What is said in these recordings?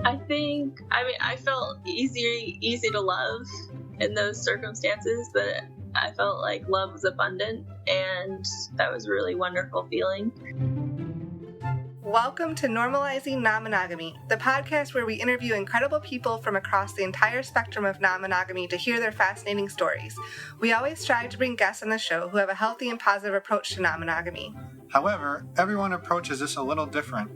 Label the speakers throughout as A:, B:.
A: I felt easy to love in those circumstances, that I felt like love was abundant, and that was a really wonderful feeling.
B: Welcome to Normalizing Non-Monogamy, the podcast where we interview incredible people from across the entire spectrum of non-monogamy to hear their fascinating stories. We always strive to bring guests on the show who have a healthy and positive approach to non-monogamy.
C: However, everyone approaches this a little different,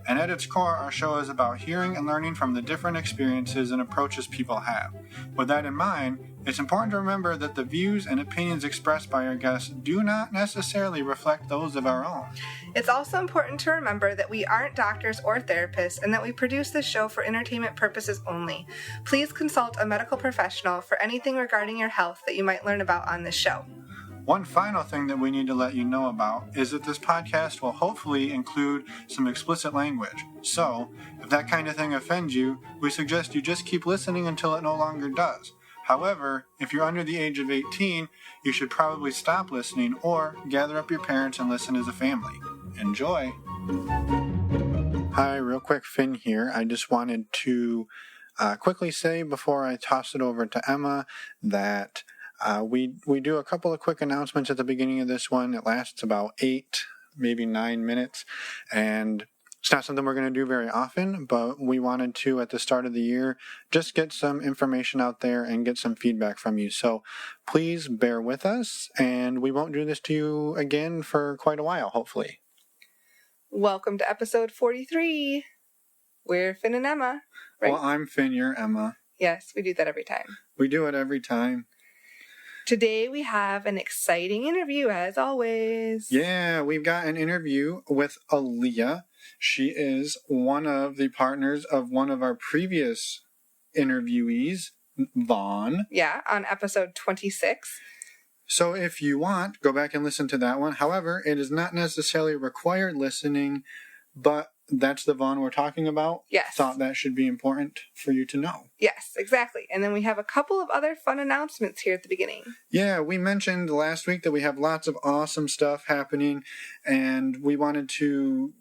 C: and at its core, our show is about hearing and learning from the different experiences and approaches people have. With that in mind, it's important to remember that the views and opinions expressed by our guests do not necessarily reflect those of our own.
B: It's also important to remember that we aren't doctors or therapists and that we produce this show for entertainment purposes only. Please consult a medical professional for anything regarding your health that you might learn about on this show.
C: One final thing that we need to let you know about is that this podcast will hopefully include some explicit language. So, if that kind of thing offends you, we suggest you just keep listening until it no longer does. However, if you're under the age of 18, you should probably stop listening or gather up your parents and listen as a family. Enjoy! Hi, real quick, Finn here. I just wanted to quickly say before I toss it over to Emma that we do a couple of quick announcements at the beginning of this one. It lasts about 8, maybe 9 minutes, and it's not something we're going to do very often, but we wanted to, at the start of the year, just get some information out there and get some feedback from you. So please bear with us, and we won't do this to you again for quite a while, hopefully.
B: Welcome to episode 43. We're Finn and Emma, right?
C: Well, I'm Finn, you're Emma.
B: Yes, we do that every time.
C: We do it every time.
B: Today we have an exciting interview, as always.
C: Yeah, we've got an interview with Aleah. She is one of the partners of one of our previous interviewees, Vaughn.
B: Yeah, on episode 26.
C: So if you want, go back and listen to that one. However, it is not necessarily required listening, but that's the Vaughn we're talking about.
B: Yes.
C: Thought that should be important for you to know.
B: Yes, exactly. And then we have a couple of other fun announcements here at the beginning.
C: Yeah, we mentioned last week that we have lots of awesome stuff happening, and we wanted to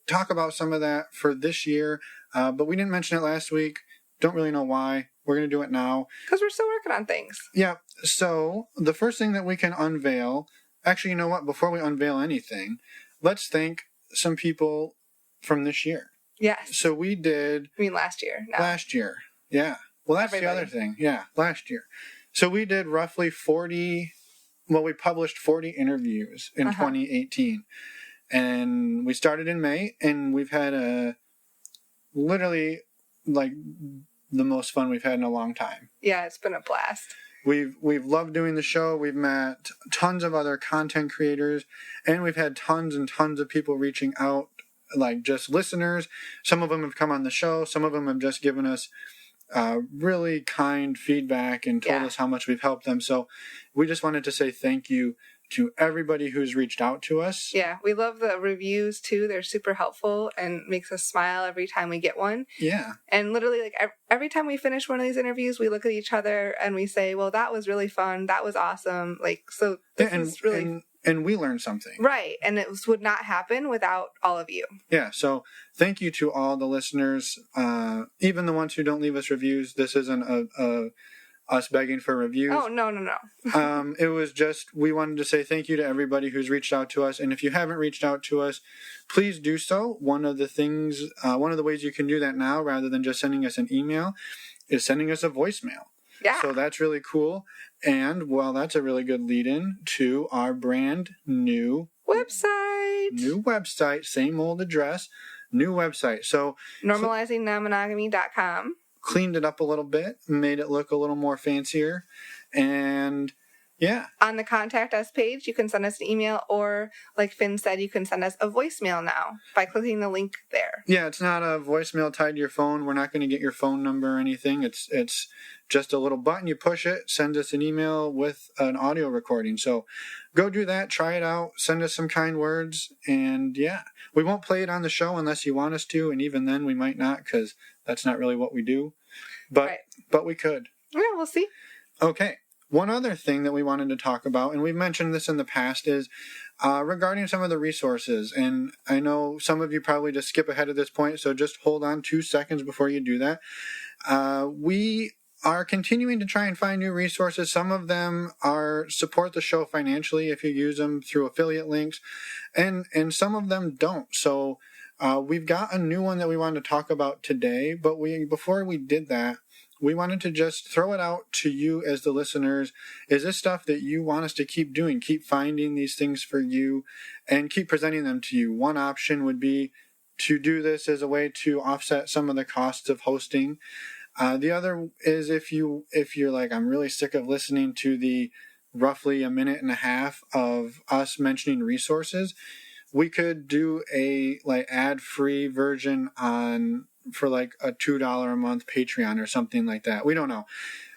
C: talk about some of that for this year, but we didn't mention it last week. Don't really know why. We're going to do it now.
B: Because we're still working on things.
C: Yeah, so the first thing that we can unveil, actually, you know what? Before we unveil anything, let's thank some people from this year.
B: Yes.
C: So we did...
B: I mean last year. No.
C: Last year, yeah. Well, that's Everybody. The other thing. Yeah, last year. So we did roughly 40... Well, we published 40 interviews in 2018. And we started in May, and we've had literally, like, the most fun we've had in a long time.
B: Yeah, it's been a blast.
C: We've loved doing the show. We've met tons of other content creators, and we've had tons and tons of people reaching out, like just listeners. Some of them have come on the show. Some of them have just given us really kind feedback and told us how much we've helped them. So we just wanted to say thank you to everybody who's reached out to us.
B: Yeah, we love the reviews too. They're super helpful and makes us smile every time we get one.
C: Yeah.
B: And literally, like, every time we finish one of these interviews, we look at each other and we say, well, that was really fun. That was awesome. Like, so this is really...
C: And we learned something.
B: Right. And it would not happen without all of you.
C: Yeah. So thank you to all the listeners, even the ones who don't leave us reviews. This isn't us begging for reviews.
B: Oh, no.
C: It was just, we wanted to say thank you to everybody who's reached out to us. And if you haven't reached out to us, please do so. One of the ways you can do that now, rather than just sending us an email, is sending us a voicemail.
B: Yeah.
C: So that's really cool. And, well, that's a really good lead-in to our brand new website. Same old address, new website. So
B: normalizingnonmonogamy.com.
C: Cleaned it up a little bit, made it look a little more fancier, and yeah.
B: On the Contact Us page, you can send us an email, or, like Finn said, you can send us a voicemail now by clicking the link there.
C: Yeah, it's not a voicemail tied to your phone. We're not going to get your phone number or anything. It's just a little button. You push it, send us an email with an audio recording. So go do that, try it out, send us some kind words, and yeah. We won't play it on the show unless you want us to, and even then we might not, because that's not really what we do. But we could.
B: Yeah, we'll see.
C: Okay. One other thing that we wanted to talk about, and we've mentioned this in the past, is regarding some of the resources. And I know some of you probably just skip ahead at this point, so just hold on 2 seconds before you do that. We are continuing to try and find new resources. Some of them are support the show financially if you use them through affiliate links, and some of them don't. So we've got a new one that we wanted to talk about today, but before we did that, we wanted to just throw it out to you as the listeners. Is this stuff that you want us to keep doing? Keep finding these things for you and keep presenting them to you. One option would be to do this as a way to offset some of the costs of hosting. The other is if you're like, I'm really sick of listening to the roughly a minute and a half of us mentioning resources, we could do a like ad-free version for like a $2 a month Patreon or something like that. We don't know.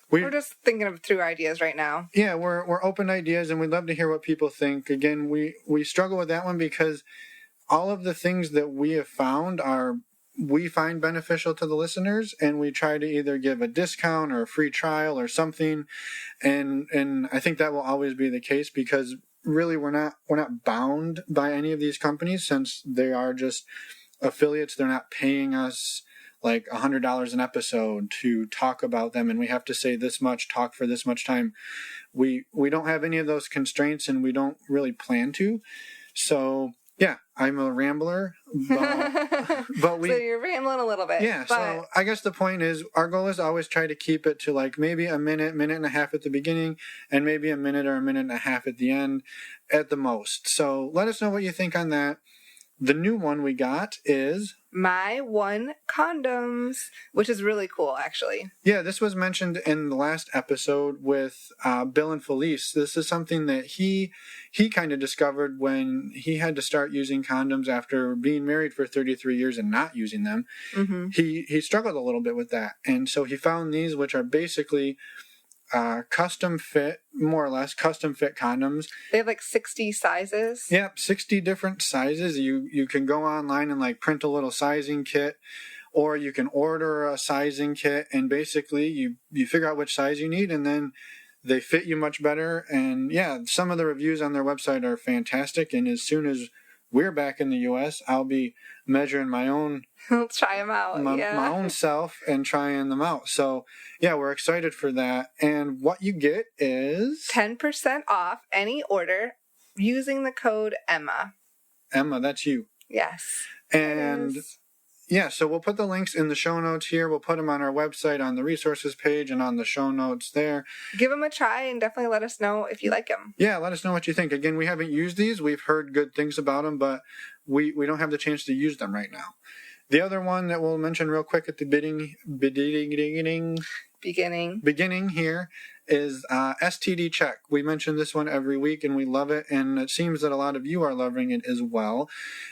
B: We're just thinking through ideas right now. Yeah,
C: we're open to ideas, and we'd love to hear what people think. Again, we struggle with that one because all of the things that we have found we find beneficial to the listeners, and we try to either give a discount or a free trial or something. And I think that will always be the case because really we're not bound by any of these companies since they are just affiliates. They're not paying us like $100 an episode to talk about them, and we have to say this much, talk for this much time. We don't have any of those constraints, and we don't really plan to. So yeah, I'm a rambler, but
B: so you're rambling a little bit.
C: Yeah, so I guess the point is our goal is to always try to keep it to like maybe a minute and a half at the beginning, and maybe a minute or a minute and a half at the end at the most. So let us know what you think on that. The new one we got is
B: My One Condoms, which is really cool, actually.
C: Yeah, this was mentioned in the last episode with Bill and Felice. This is something that he kind of discovered when he had to start using condoms after being married for 33 years and not using them. Mm-hmm. He struggled a little bit with that. And so he found these, which are basically custom fit condoms.
B: They have like 60 sizes.
C: Yep, 60 different sizes. You can go online and like print a little sizing kit, or you can order a sizing kit, and basically you figure out which size you need, and then they fit you much better. And yeah, some of the reviews on their website are fantastic, and as soon as we're back in the U.S., I'll be measuring my own.
B: Try them out.
C: My own self and trying them out. So yeah, we're excited for that. And what you get is
B: 10% off any order using the code Emma.
C: Emma, that's you.
B: Yes.
C: And yeah, so we'll put the links in the show notes here. We'll put them on our website on the resources page and on the show notes there.
B: Give them a try and definitely let us know if you like them.
C: Yeah, let us know what you think. Again, we haven't used these. We've heard good things about them, but we don't have the chance to use them right now. The other one that we'll mention real quick at the beginning here is STD Check. We mention this one every week, and we love it, and it seems that a lot of you are loving it as well.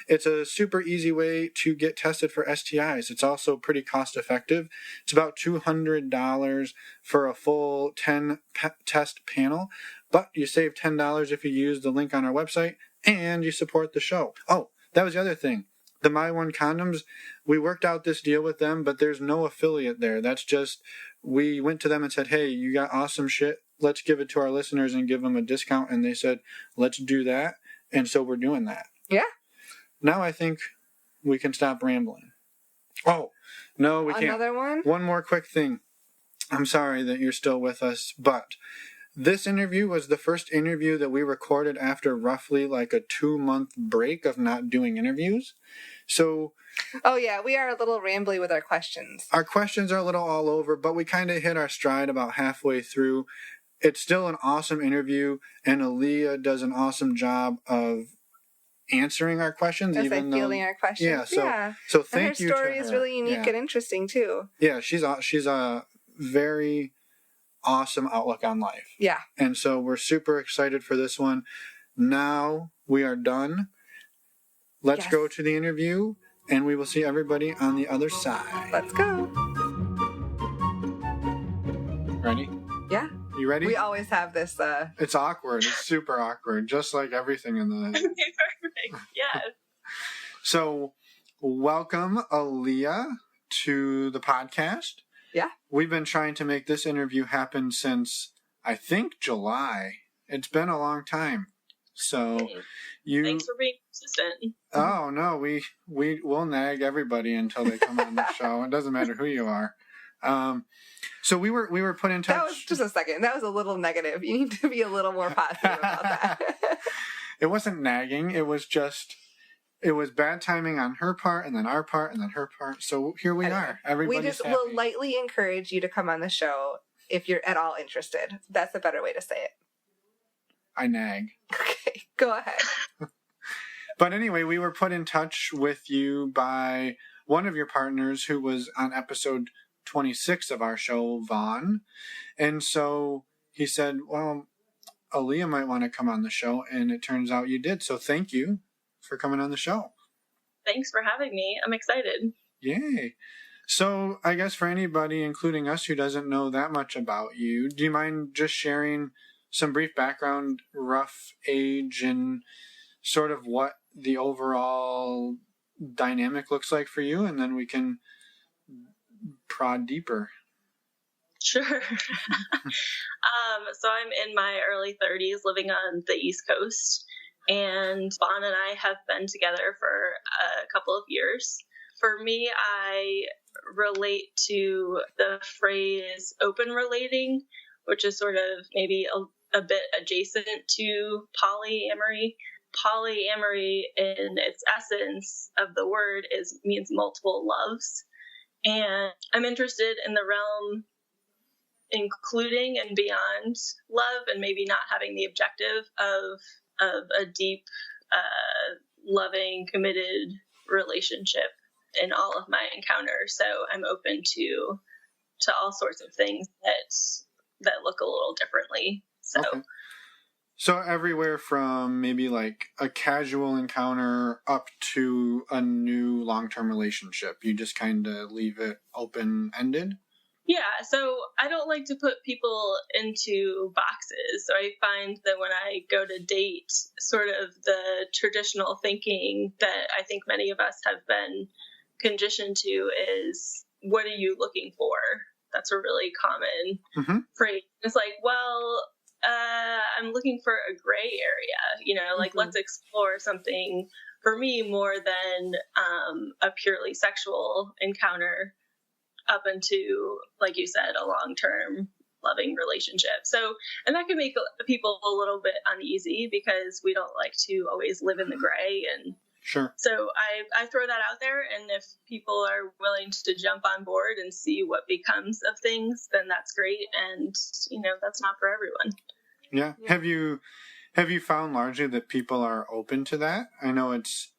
C: It's a super easy way to get tested for STIs. It's also pretty cost effective. It's about $200 for a full 10 test panel, but you save $10 if you use the link on our website, and you support the show. Oh, that was the other thing. The My One Condoms, we worked out this deal with them, but there's no affiliate there. That's just, we went to them and said, hey, you got awesome shit. Let's give it to our listeners and give them a discount. And they said, let's do that. And so we're doing that.
B: Yeah.
C: Now I think we can stop rambling. Oh, no, we can't.
B: Another one?
C: One more quick thing. I'm sorry that you're still with us, but this interview was the first interview that we recorded after roughly like a 2-month break of not doing interviews. So,
B: oh yeah, we are a little rambly with our questions.
C: Our questions are a little all over, but we kind of hit our stride about halfway through. It's still an awesome interview, and Aleah does an awesome job of answering our questions,
B: fielding our questions.
C: Yeah, so thank you.
B: And her story is really unique and interesting too.
C: Yeah, she's a very awesome outlook on life.
B: Yeah.
C: And so we're super excited for this one. Now we are done. Let's go to the interview, and we will see everybody on the other side.
B: Let's go.
C: Ready?
B: Yeah.
C: You ready?
B: We always have this.
C: It's awkward. It's super awkward, just like everything in the...
A: Perfect. Yes.
C: So, welcome, Aleah, to the podcast.
B: Yeah.
C: We've been trying to make this interview happen since, I think, July. It's been a long time. So
A: Thanks for being consistent.
C: Oh no, we will nag everybody until they come on the show. It doesn't matter who you are. So we were put in touch.
B: That was just a second. That was a little negative. You need to be a little more positive about that.
C: It wasn't nagging. It was bad timing on her part, and then our part, and then her part. So here we are. Everybody's
B: We just
C: happy.
B: will lightly encourage you to come on the show if you're at all interested. That's a better way to say it.
C: I nag.
B: Okay, go ahead.
C: But anyway, we were put in touch with you by one of your partners who was on episode 26 of our show, Vaughn. And so he said, well, Aleah might want to come on the show, and it turns out you did. So thank you for coming on the show.
A: Thanks for having me. I'm excited.
C: Yay. So I guess for anybody, including us, who doesn't know that much about you, do you mind just sharing some brief background, rough age, and sort of what the overall dynamic looks like for you, and then we can prod deeper.
A: Sure. So I'm in my early 30s, living on the East Coast, and Vaughn and I have been together for a couple of years. For me, I relate to the phrase open relating, which is sort of maybe a bit adjacent to polyamory. Polyamory, in its essence of the word, means multiple loves. And I'm interested in the realm including and beyond love, and maybe not having the objective of a deep, loving, committed relationship in all of my encounters. So I'm open to all sorts of things that look a little differently. So.
C: Okay. So everywhere from maybe like a casual encounter up to a new long-term relationship, you just kind of leave it open-ended?
A: Yeah, so I don't like to put people into boxes. So I find that when I go to date, sort of the traditional thinking that I think many of us have been conditioned to is, what are you looking for? That's a really common phrase. It's like, well, I'm looking for a gray area, like let's explore something for me more than a purely sexual encounter up into, like you said, a long-term loving relationship. So, and that can make people a little bit uneasy because we don't like to always live in the gray. And
C: sure.
A: So I throw that out there, and if people are willing to jump on board and see what becomes of things, then that's great. And, that's not for everyone.
C: Yeah. Have you found largely that people are open to that? I know it's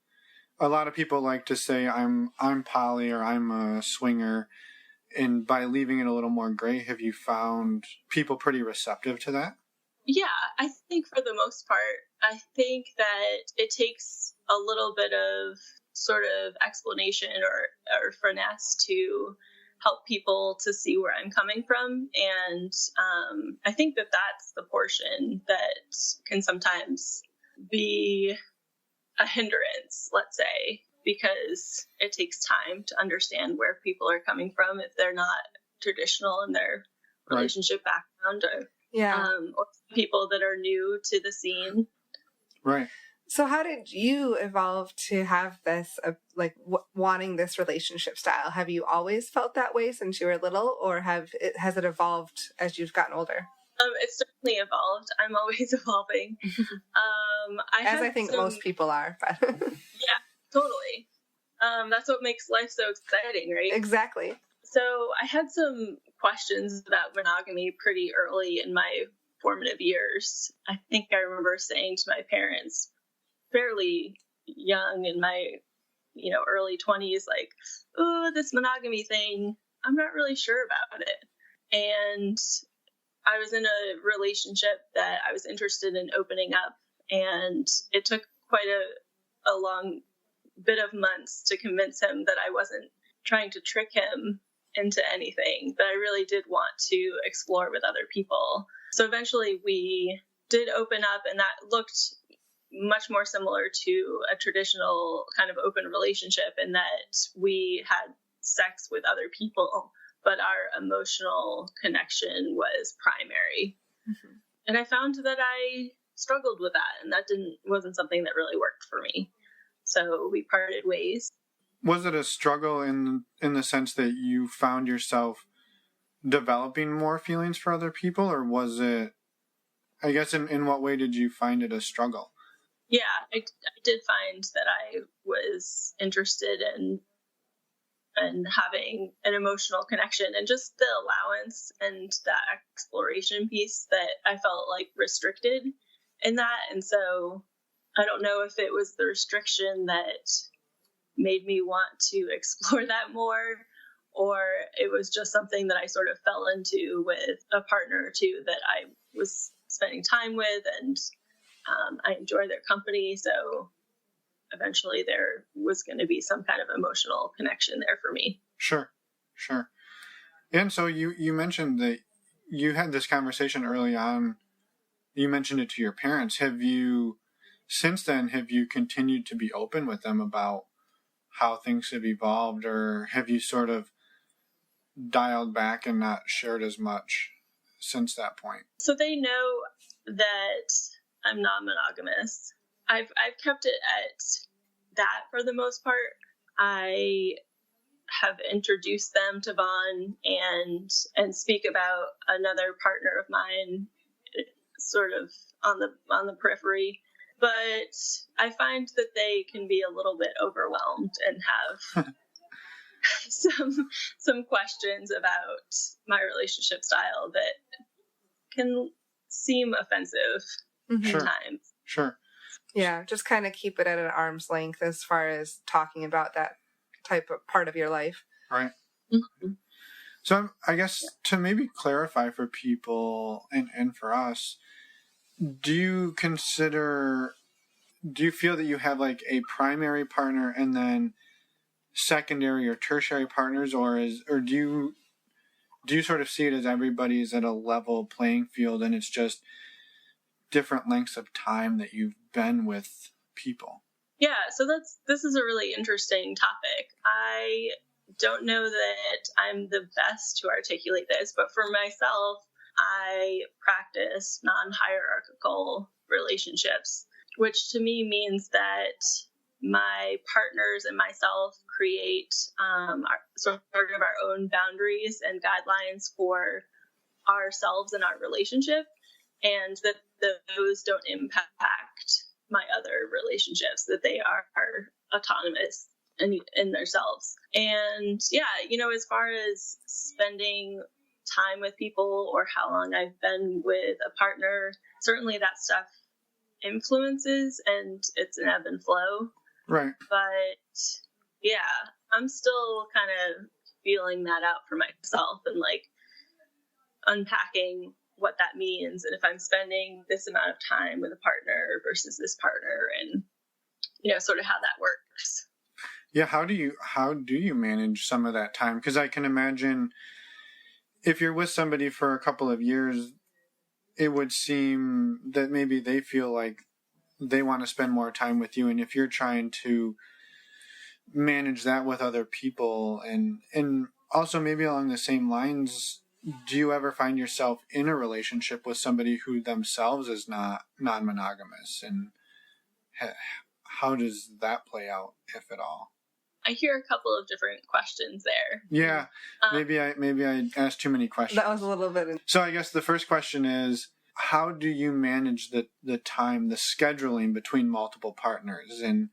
C: a lot of people like to say I'm poly or I'm a swinger, and by leaving it a little more gray, have you found people pretty receptive to that?
A: Yeah, I think for the most part, I think that it takes a little bit of sort of explanation or finesse to help people to see where I'm coming from. And I think that that's the portion that can sometimes be a hindrance, let's say, because it takes time to understand where people are coming from if they're not traditional in their relationship background, or people that are new to the scene.
C: Right.
B: So how did you evolve to have this, wanting this relationship style? Have you always felt that way since you were little, or has it evolved as you've gotten older?
A: It's certainly evolved. I'm always evolving.
B: I think most people are. But
A: yeah, totally. That's what makes life so exciting, right?
B: Exactly.
A: So I had some questions about monogamy pretty early in my formative years. I think I remember saying to my parents, fairly young in my, early 20s, like, oh, this monogamy thing, I'm not really sure about it. And I was in a relationship that I was interested in opening up, and it took quite a long bit of months to convince him that I wasn't trying to trick him into anything, that I really did want to explore with other people. So eventually we did open up, and that looked much more similar to a traditional kind of open relationship in that we had sex with other people, but our emotional connection was primary. And I found that I struggled with that, and that wasn't something that really worked for me. So we parted ways.
C: Was it a struggle in the sense that you found yourself developing more feelings for other people, or was it, I guess, in what way did you find it a struggle?
A: Yeah, I did find that I was interested in having an emotional connection, and just the allowance and that exploration piece that I felt like restricted in that. And so I don't know if it was the restriction that made me want to explore that more, or it was just something that I sort of fell into with a partner or two that I was spending time with, and I enjoy their company. So eventually there was going to be some kind of emotional connection there for me. Sure.
C: And so you mentioned that you had this conversation early on. You mentioned it to your parents. Since then, have you continued to be open with them about how things have evolved, or have you sort of dialed back and not shared as much since that point?
A: So they know that I'm non-monogamous. I've kept it at that for the most part. I have introduced them to Vaughn and speak about another partner of mine, sort of on the periphery. But I find that they can be a little bit overwhelmed and have some questions about my relationship style that can seem offensive at times.
C: Sure.
B: Yeah, just kind of keep it at an arm's length as far as talking about that type of part of your life.
C: Right. Mm-hmm. So I guess to maybe clarify for people and for us, do you feel that you have like a primary partner and then secondary or tertiary partners, or do you sort of see it as everybody's at a level playing field and it's just different lengths of time that you've been with people?
A: Yeah, so this is a really interesting topic. I don't know that I'm the best to articulate this, but for myself, I practice non-hierarchical relationships, which to me means that my partners and myself create sort of our own boundaries and guidelines for ourselves and our relationship, and that those don't impact my other relationships, that they are autonomous in themselves. And yeah, as far as spending time with people or how long I've been with a partner, certainly that stuff influences, and it's an ebb and flow.
C: Right.
A: But yeah, I'm still kind of feeling that out for myself and like unpacking what that means, and if I'm spending this amount of time with a partner versus this partner, and sort of how that works.
C: Yeah, how do you manage some of that time? Because I can imagine if you're with somebody for a couple of years, it would seem that maybe they feel like they want to spend more time with you, and if you're trying to manage that with other people, and also maybe along the same lines, do you ever find yourself in a relationship with somebody who themselves is not non-monogamous, and how does that play out, if at all?
A: I hear a couple of different questions there.
C: Yeah, maybe I asked too many questions.
B: That was a little bit.
C: So I guess the first question is, how do you manage the time, the scheduling between multiple partners, and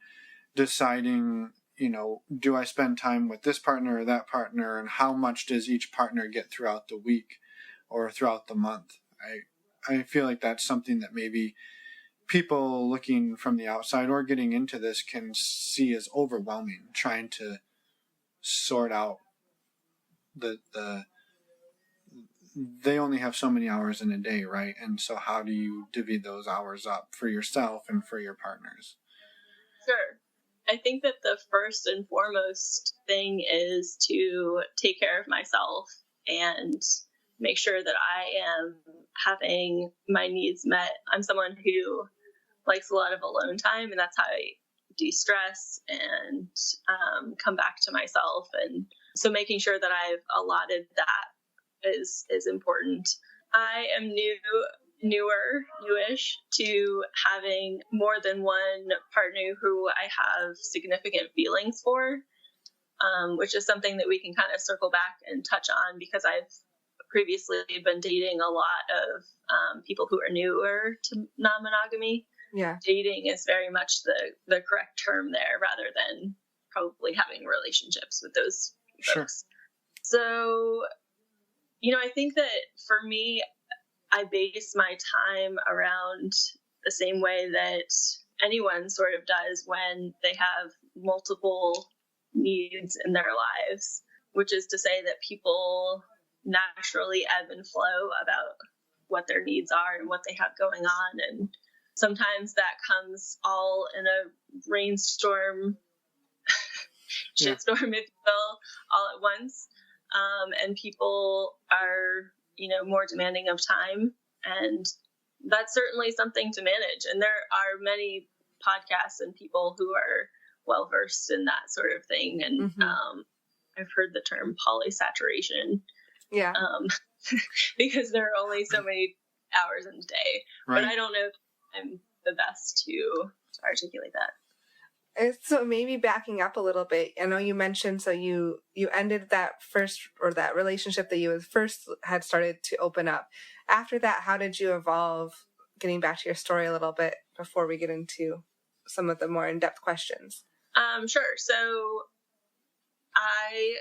C: deciding, do I spend time with this partner or that partner, and how much does each partner get throughout the week or throughout the month? I feel like that's something that maybe people looking from the outside or getting into this can see as overwhelming, trying to sort out they only have so many hours in a day, right? And so how do you divvy those hours up for yourself and for your partners?
A: Sure. I think that the first and foremost thing is to take care of myself and make sure that I am having my needs met. I'm someone who likes a lot of alone time, and that's how I de-stress and come back to myself. And so making sure that I've allotted that is important. I am new newish, to having more than one partner who I have significant feelings for, which is something that we can kind of circle back and touch on, because I've previously been dating a lot of people who are newer to non-monogamy.
B: Yeah.
A: Dating is very much the correct term there, rather than probably having relationships with those folks. So, I think that for me, I base my time around the same way that anyone sort of does when they have multiple needs in their lives, which is to say that people naturally ebb and flow about what their needs are and what they have going on. And sometimes that comes all in a rainstorm, shitstorm, if you will, all at once. And people are, more demanding of time. And that's certainly something to manage. And there are many podcasts and people who are well-versed in that sort of thing. And I've heard the term polysaturation.
B: Yeah.
A: Because there are only so many hours in a day.
C: Right.
A: But I don't know if I'm the best to articulate that.
B: So maybe backing up a little bit, I know you mentioned, so you ended that first, or that relationship that you first had started to open up. After that, how did you evolve, getting back to your story a little bit before we get into some of the more in-depth questions?
A: Sure. So I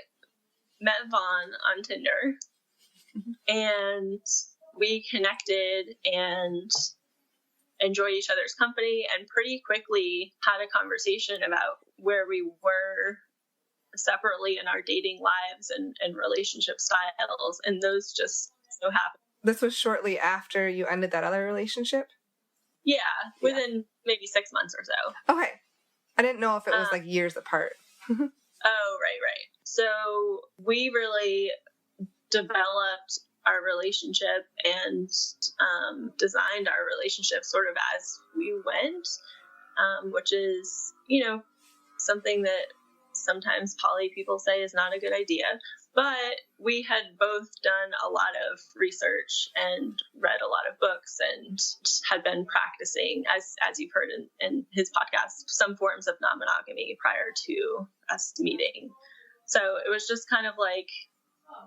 A: met Vaughn on Tinder and we connected and enjoyed each other's company, and pretty quickly had a conversation about where we were separately in our dating lives and relationship styles. And those just so happened.
B: This was shortly after you ended that other relationship?
A: Yeah, within maybe 6 months or so.
B: Okay. I didn't know if it was like years apart.
A: Oh, right. So we really developed our relationship and designed our relationship sort of as we went, which is, something that sometimes poly people say is not a good idea. But we had both done a lot of research and read a lot of books and had been practicing, as you've heard in his podcast, some forms of non-monogamy prior to us meeting. So it was just kind of like,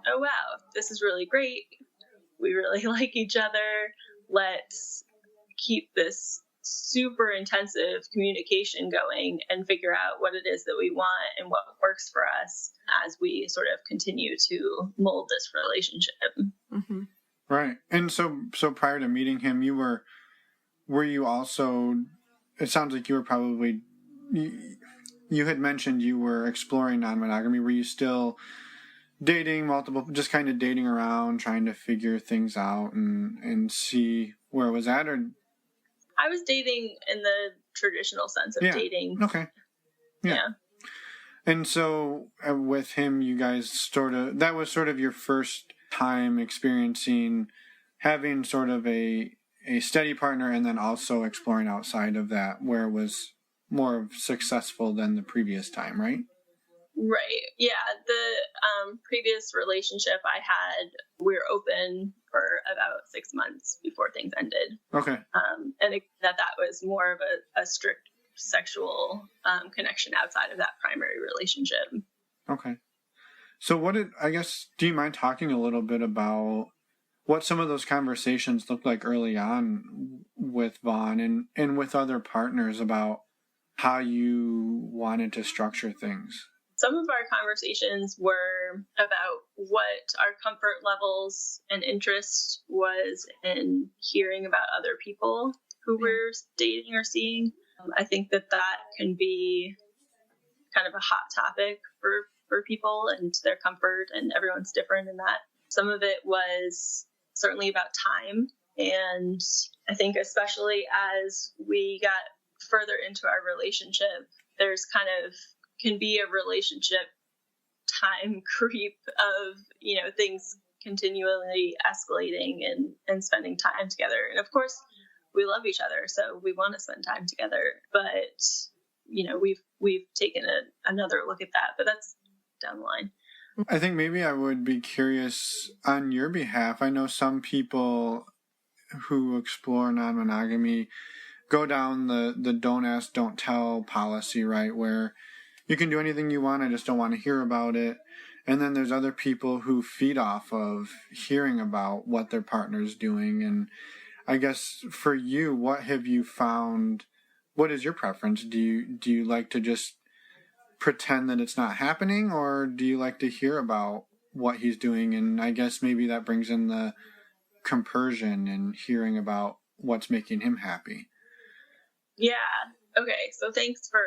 A: oh, wow, this is really great. We really like each other. Let's keep this super intensive communication going and figure out what it is that we want and what works for us as we sort of continue to mold this relationship.
B: Mm-hmm.
C: Right. And so prior to meeting him, were you also, it sounds like you were probably, you had mentioned you were exploring non-monogamy. Were you still dating multiple, just kind of dating around, trying to figure things out and see where it was at? Or
A: I was dating in the traditional sense of dating.
C: Okay. Yeah. And so with him, you guys that was sort of your first time experiencing having sort of a steady partner, and then also exploring outside of that, where it was more successful than the previous time, right?
A: Right. Yeah. The previous relationship I had, we were open for about 6 months before things ended. Okay. And that was more of a strict sexual connection outside of that primary relationship.
C: Okay. So do you mind talking a little bit about what some of those conversations looked like early on with Vaughn and with other partners about how you wanted to structure things?
A: Some of our conversations were about what our comfort levels and interest was in hearing about other people who we're dating or seeing. I think that can be kind of a hot topic for people and their comfort, and everyone's different in that. Some of it was certainly about time. And I think especially as we got further into our relationship, there's can be a relationship time creep of, things continually escalating and spending time together. And of course, we love each other, so we want to spend time together. But, we've taken another look at that, but that's down the line.
C: I think maybe I would be curious on your behalf. I know some people who explore non-monogamy go down the don't ask, don't tell policy, right? Where you can do anything you want, I just don't want to hear about it. And then there's other people who feed off of hearing about what their partner's doing. And I guess for you, what have you found? What is your preference? Do you like to just pretend that it's not happening, or do you like to hear about what he's doing? And I guess maybe that brings in the compersion and hearing about what's making him happy.
A: Yeah. Okay. So thanks for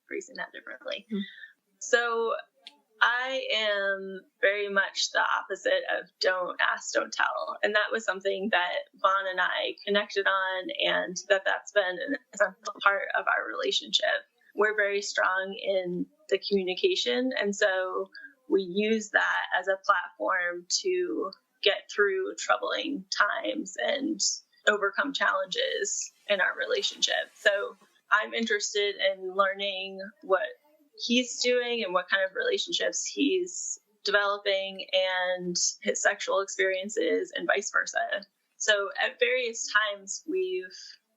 A: phrasing that differently. So I am very much the opposite of don't ask, don't tell. And that was something that Vaughn and I connected on, and that's been an essential part of our relationship. We're very strong in the communication, and so we use that as a platform to get through troubling times and overcome challenges in our relationship. So I'm interested in learning what he's doing and what kind of relationships he's developing and his sexual experiences and vice versa. So at various times we've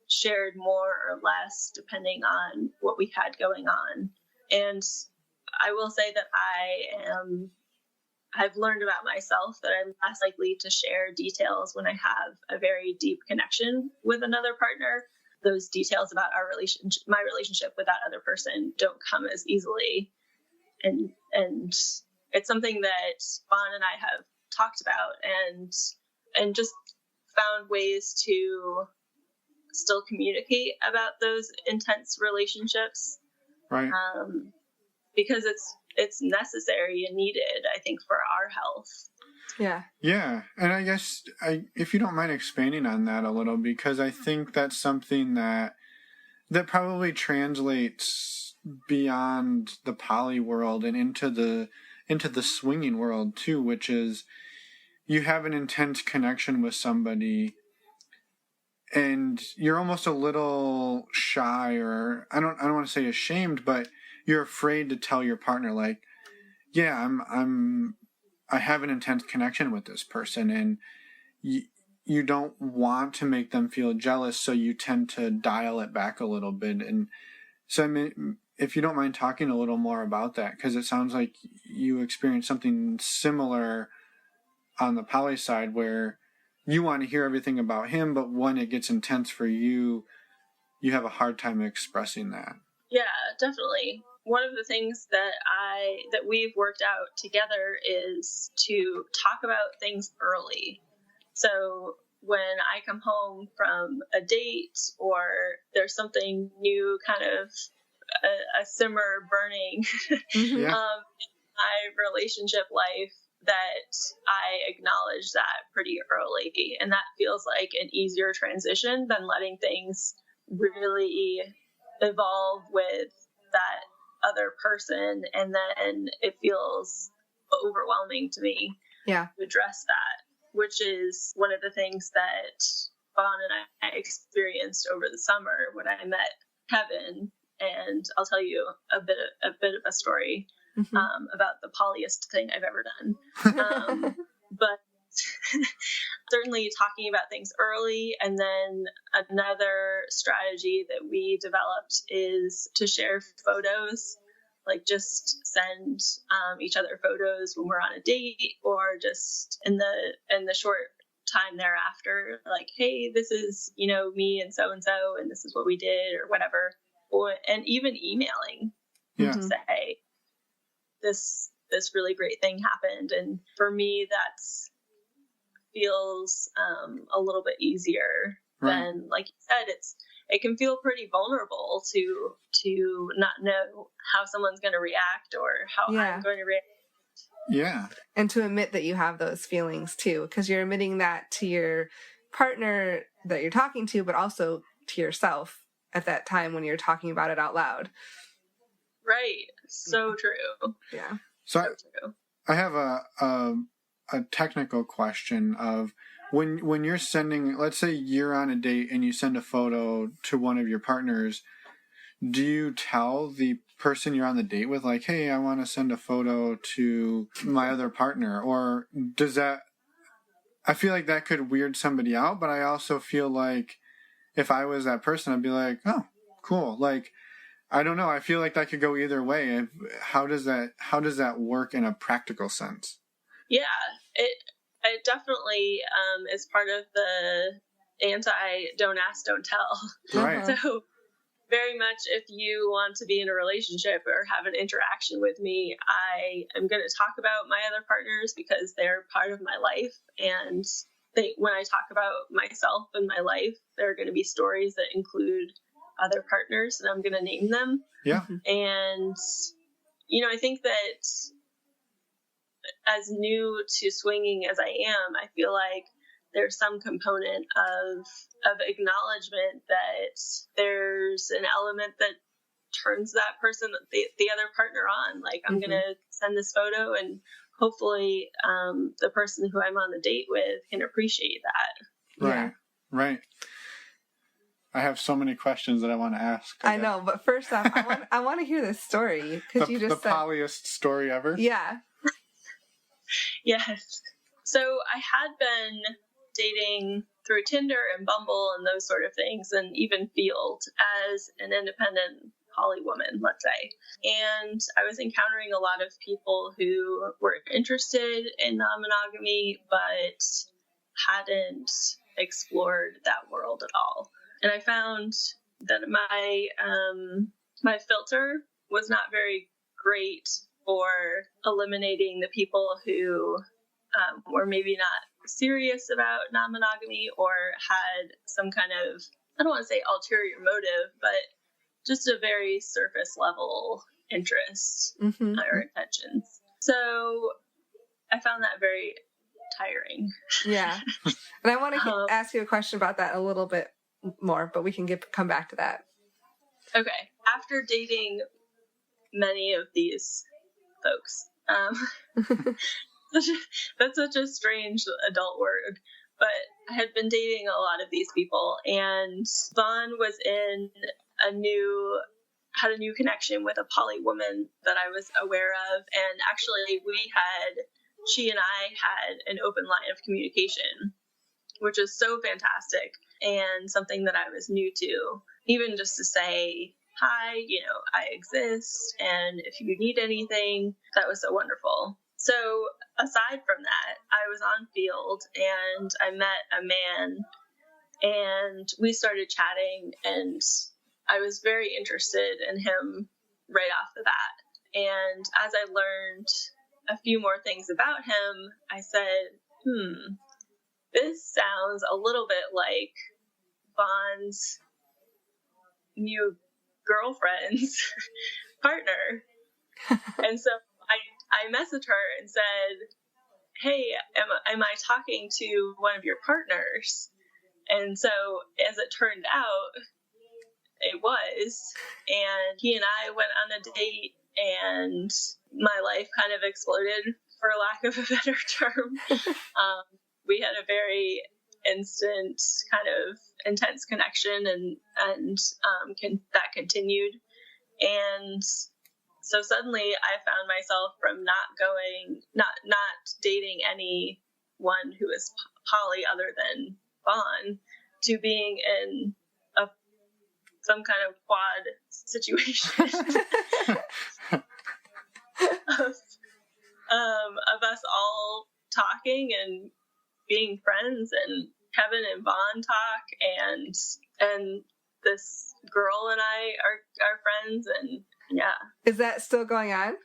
A: shared more or less depending on what we had going on. And I will say that I've learned about myself that I'm less likely to share details when I have a very deep connection with another partner. Those details about my relationship with that other person don't come as easily. And it's something that Vaughn and I have talked about and just found ways to still communicate about those intense relationships.
C: Right.
A: Because it's necessary and needed, I think, for our health.
B: Yeah.
C: Yeah. And I guess if you don't mind expanding on that a little, because I think that's something that probably translates beyond the poly world and into the swinging world too, which is you have an intense connection with somebody and you're almost a little shy, or I don't want to say ashamed, but you're afraid to tell your partner, like, yeah, I have an intense connection with this person, and you don't want to make them feel jealous, so you tend to dial it back a little bit. And so, I mean, if you don't mind talking a little more about that, because it sounds like you experienced something similar on the poly side where you want to hear everything about him, but when it gets intense for you, you have a hard time expressing that.
A: Yeah, definitely. One of the things that we've worked out together is to talk about things early. So when I come home from a date or there's something new, kind of a simmer burning
B: Mm-hmm.
A: in my relationship life, that I acknowledge that pretty early. And that feels like an easier transition than letting things really evolve with that other person, and then it feels overwhelming to me
B: to
A: address that, which is one of the things that Vaughn and I experienced over the summer when I met Kevin. And I'll tell you a bit of a story about the polyest thing I've ever done. But certainly talking about things early. And then another strategy that we developed is to share photos, like just send each other photos when we're on a date, or just in the short time thereafter, like, hey, this is, me and so, and this is what we did, or whatever. And even emailing to say, this really great thing happened. And for me, that's feels a little bit easier than, like you said, it can feel pretty vulnerable to not know how someone's going to react or how I'm going to react.
C: Yeah.
B: And to admit that you have those feelings too, because you're admitting that to your partner that you're talking to, but also to yourself at that time when you're talking about it out loud.
A: Right. So true.
B: Yeah.
C: So
A: true.
C: I have a technical question of when you're sending, let's say you're on a date and you send a photo to one of your partners, do you tell the person you're on the date with, like, hey, I want to send a photo to my other partner? Or does that, I feel like that could weird somebody out, but I also feel like if I was that person, I'd be like, oh, cool. Like, I don't know. I feel like that could go either way. How does that work in a practical sense?
A: Yeah, it definitely is part of the don't ask, don't tell.
C: Right.
A: So very much if you want to be in a relationship or have an interaction with me, I am going to talk about my other partners because they're part of my life. And when I talk about myself and my life, there are going to be stories that include other partners, and I'm going to name them.
C: Yeah.
A: And, I think that as new to swinging as I am, I feel like there's some component of acknowledgement that there's an element that turns that person, the other partner on. Like, I'm going to send this photo, and hopefully the person who I'm on the date with can appreciate that.
C: Right.
B: Yeah.
C: Right. I have so many questions that I want to ask.
B: I know, but first off, I want to hear this story because you just
C: the polyest story ever.
B: Yeah.
A: Yes. So I had been dating through Tinder and Bumble and those sort of things, and even Field as an independent poly woman, let's say. And I was encountering a lot of people who were interested in non-monogamy, but hadn't explored that world at all. And I found that my filter was not very great for eliminating the people who were maybe not serious about non-monogamy or had some kind of, I don't want to say ulterior motive, but just a very surface level interest or intentions. So I found that very tiring.
B: Yeah. And I want to ask you a question about that a little bit more, but we can come back to that.
A: Okay. After dating many of these folks, that's such a strange adult word, but I had been dating a lot of these people, and Vaughn was had a new connection with a poly woman that I was aware of, and actually she and I had an open line of communication, which was so fantastic and something that I was new to, even just to say, hi, I exist, and if you need anything, that was so wonderful. So aside from that, I was on Field and I met a man and we started chatting, and I was very interested in him right off the bat. And as I learned a few more things about him, I said, this sounds a little bit like Vaughn's new girlfriend's partner. And so I messaged her and said, hey, am I talking to one of your partners? And so as it turned out, it was. And he and I went on a date, and my life kind of exploded, for lack of a better term. We had a very instant kind of intense connection, and that continued. And so suddenly I found myself from not dating anyone who is poly other than Vaughn, to being in some kind of quad situation of us all talking and being friends, and Kevin and Vaughn talk, and this girl and I are friends, and yeah.
B: Is that still going on?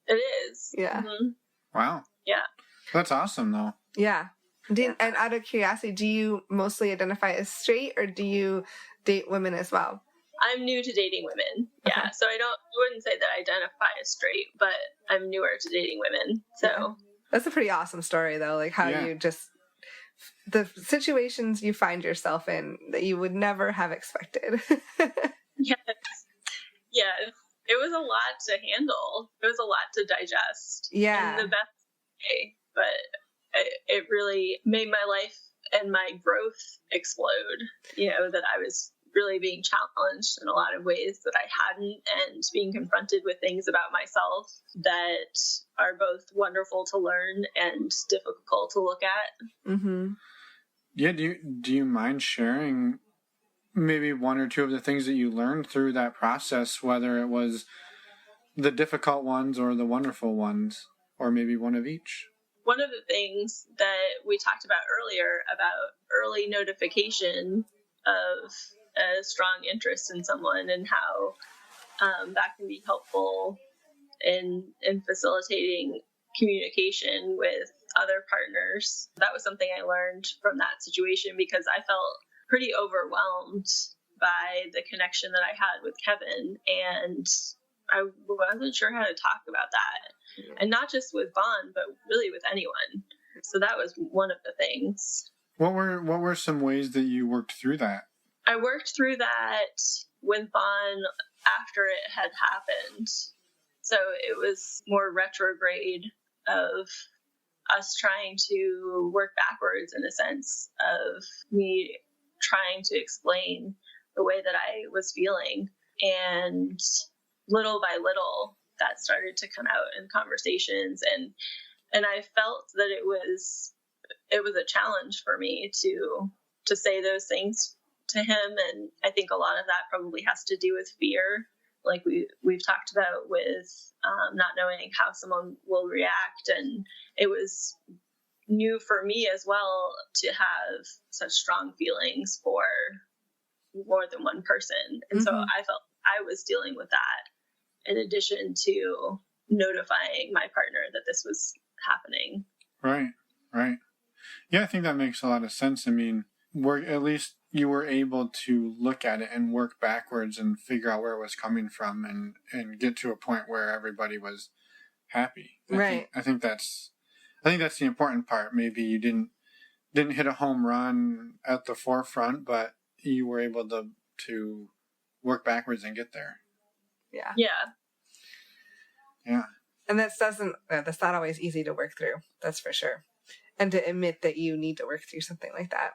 A: It is.
B: Yeah.
A: Mm-hmm.
C: Wow.
A: Yeah.
C: That's awesome, though.
B: Yeah. And out of curiosity, do you mostly identify as straight, or do you date women as well?
A: I'm new to dating women. Yeah.
B: Okay.
A: So I wouldn't say that I identify as straight, but I'm newer to dating women. So
B: yeah. That's a pretty awesome story, though. Like how you just, the situations you find yourself in that you would never have expected.
A: Yes. Yes. It was a lot to handle. It was a lot to digest.
B: Yeah.
A: In the best way. But it really made my life and my growth explode, that I was really being challenged in a lot of ways that I hadn't, and being confronted with things about myself that are both wonderful to learn and difficult to look at.
B: Mm-hmm.
C: Yeah, do you mind sharing maybe one or two of the things that you learned through that process, whether it was the difficult ones or the wonderful ones, or maybe one of each?
A: One of the things that we talked about earlier about early notification of a strong interest in someone, and how that can be helpful in facilitating communication with other partners. That was something I learned from that situation, because I felt pretty overwhelmed by the connection that I had with Kevin, and I wasn't sure how to talk about that. And not just with Vaughn, but really with anyone. So that was one of the things.
C: What were some ways that you worked through that?
A: I worked through that with Vaughn after it had happened. So it was more retrograde of us trying to work backwards, in a sense of me trying to explain the way that I was feeling. And little by little, that started to come out in conversations, and I felt that it was a challenge for me to say those things to him. And I think a lot of that probably has to do with fear, like we've talked about, with not knowing how someone will react. And it was new for me as well to have such strong feelings for more than one person. And so I felt I was dealing with that, in addition to notifying my partner that this was happening.
C: Right. Yeah, I think that makes a lot of sense. I mean, at least you were able to look at it and work backwards and figure out where it was coming from, and get to a point where everybody was happy. I think that's the important part. Maybe you didn't hit a home run at the forefront, but you were able to work backwards and get there.
B: Yeah. And that's not always easy to work through. That's for sure. And to admit that you need to work through something like that.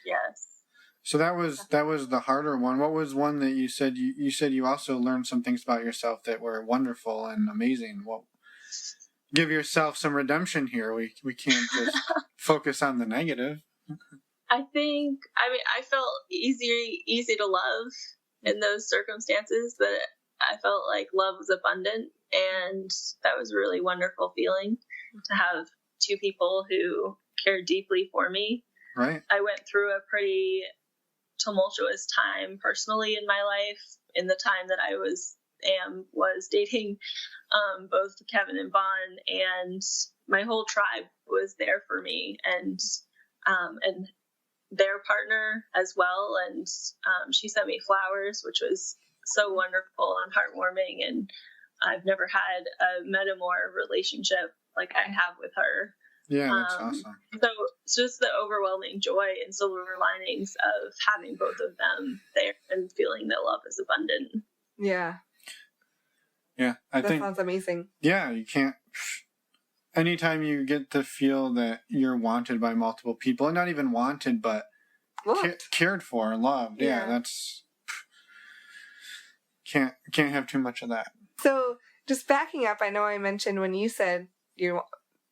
A: Yes.
C: So that was the harder one. What was one that you said you also learned some things about yourself that were wonderful and amazing? Well, give yourself some redemption here. We can't just focus on the negative.
A: I felt easy to love in those circumstances, that I felt like love was abundant, and that was a really wonderful feeling to have two people who cared deeply for me.
C: Right.
A: I went through a pretty tumultuous time personally in my life, in the time that I was dating both Kevin and Vaughn, and my whole tribe was there for me, and their partner as well. And she sent me flowers, which was so wonderful and heartwarming. And I've never had a metamor relationship like I have with her.
C: Yeah, that's awesome.
A: So it's just the overwhelming joy and silver linings of having both of them there and feeling that love is abundant.
B: Yeah.
C: Yeah, I think that
B: sounds amazing.
C: Yeah, you can't. Anytime you get to feel that you're wanted by multiple people, and not even wanted, but cared for, loved. Yeah, that's can't have too much of that.
B: So just backing up, I know I mentioned when you said you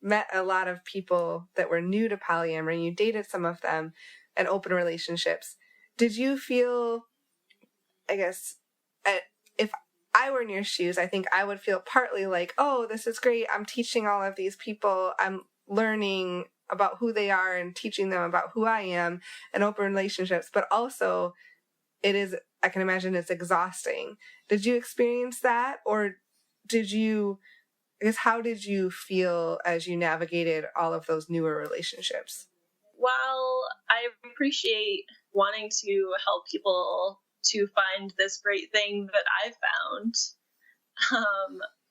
B: met a lot of people that were new to polyamory, you dated some of them, and open relationships. Did you feel, I guess, if I were in your shoes, I think I would feel partly like, oh, this is great. I'm teaching all of these people. I'm learning about who they are and teaching them about who I am, and open relationships. But also, I can imagine it's exhausting. Did you experience that? Or how did you feel as you navigated all of those newer relationships?
A: Well, I appreciate wanting to help people to find this great thing that I've found.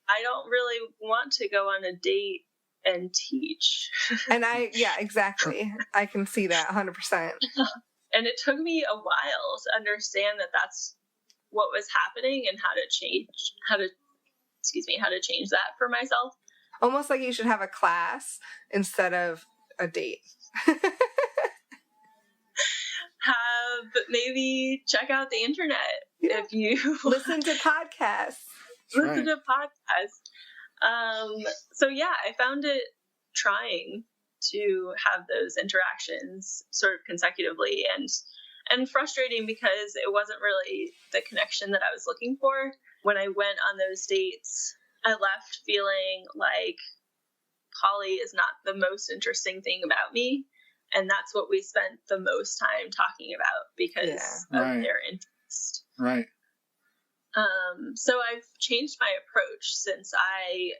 A: I don't really want to go on a date and teach.
B: And exactly. I can see that 100%.
A: And it took me a while to understand that that's what was happening, and how to change that for myself.
B: Almost like you should have a class instead of a date.
A: Have But maybe check out the internet if you
B: listen to podcasts.
A: Listen to podcasts. So yeah, I found it trying to have those interactions sort of consecutively and frustrating because it wasn't really the connection that I was looking for. When I went on those dates, I left feeling like poly is not the most interesting thing about me. And that's what we spent the most time talking about because of their interest.
C: Right.
A: So I've changed my approach since I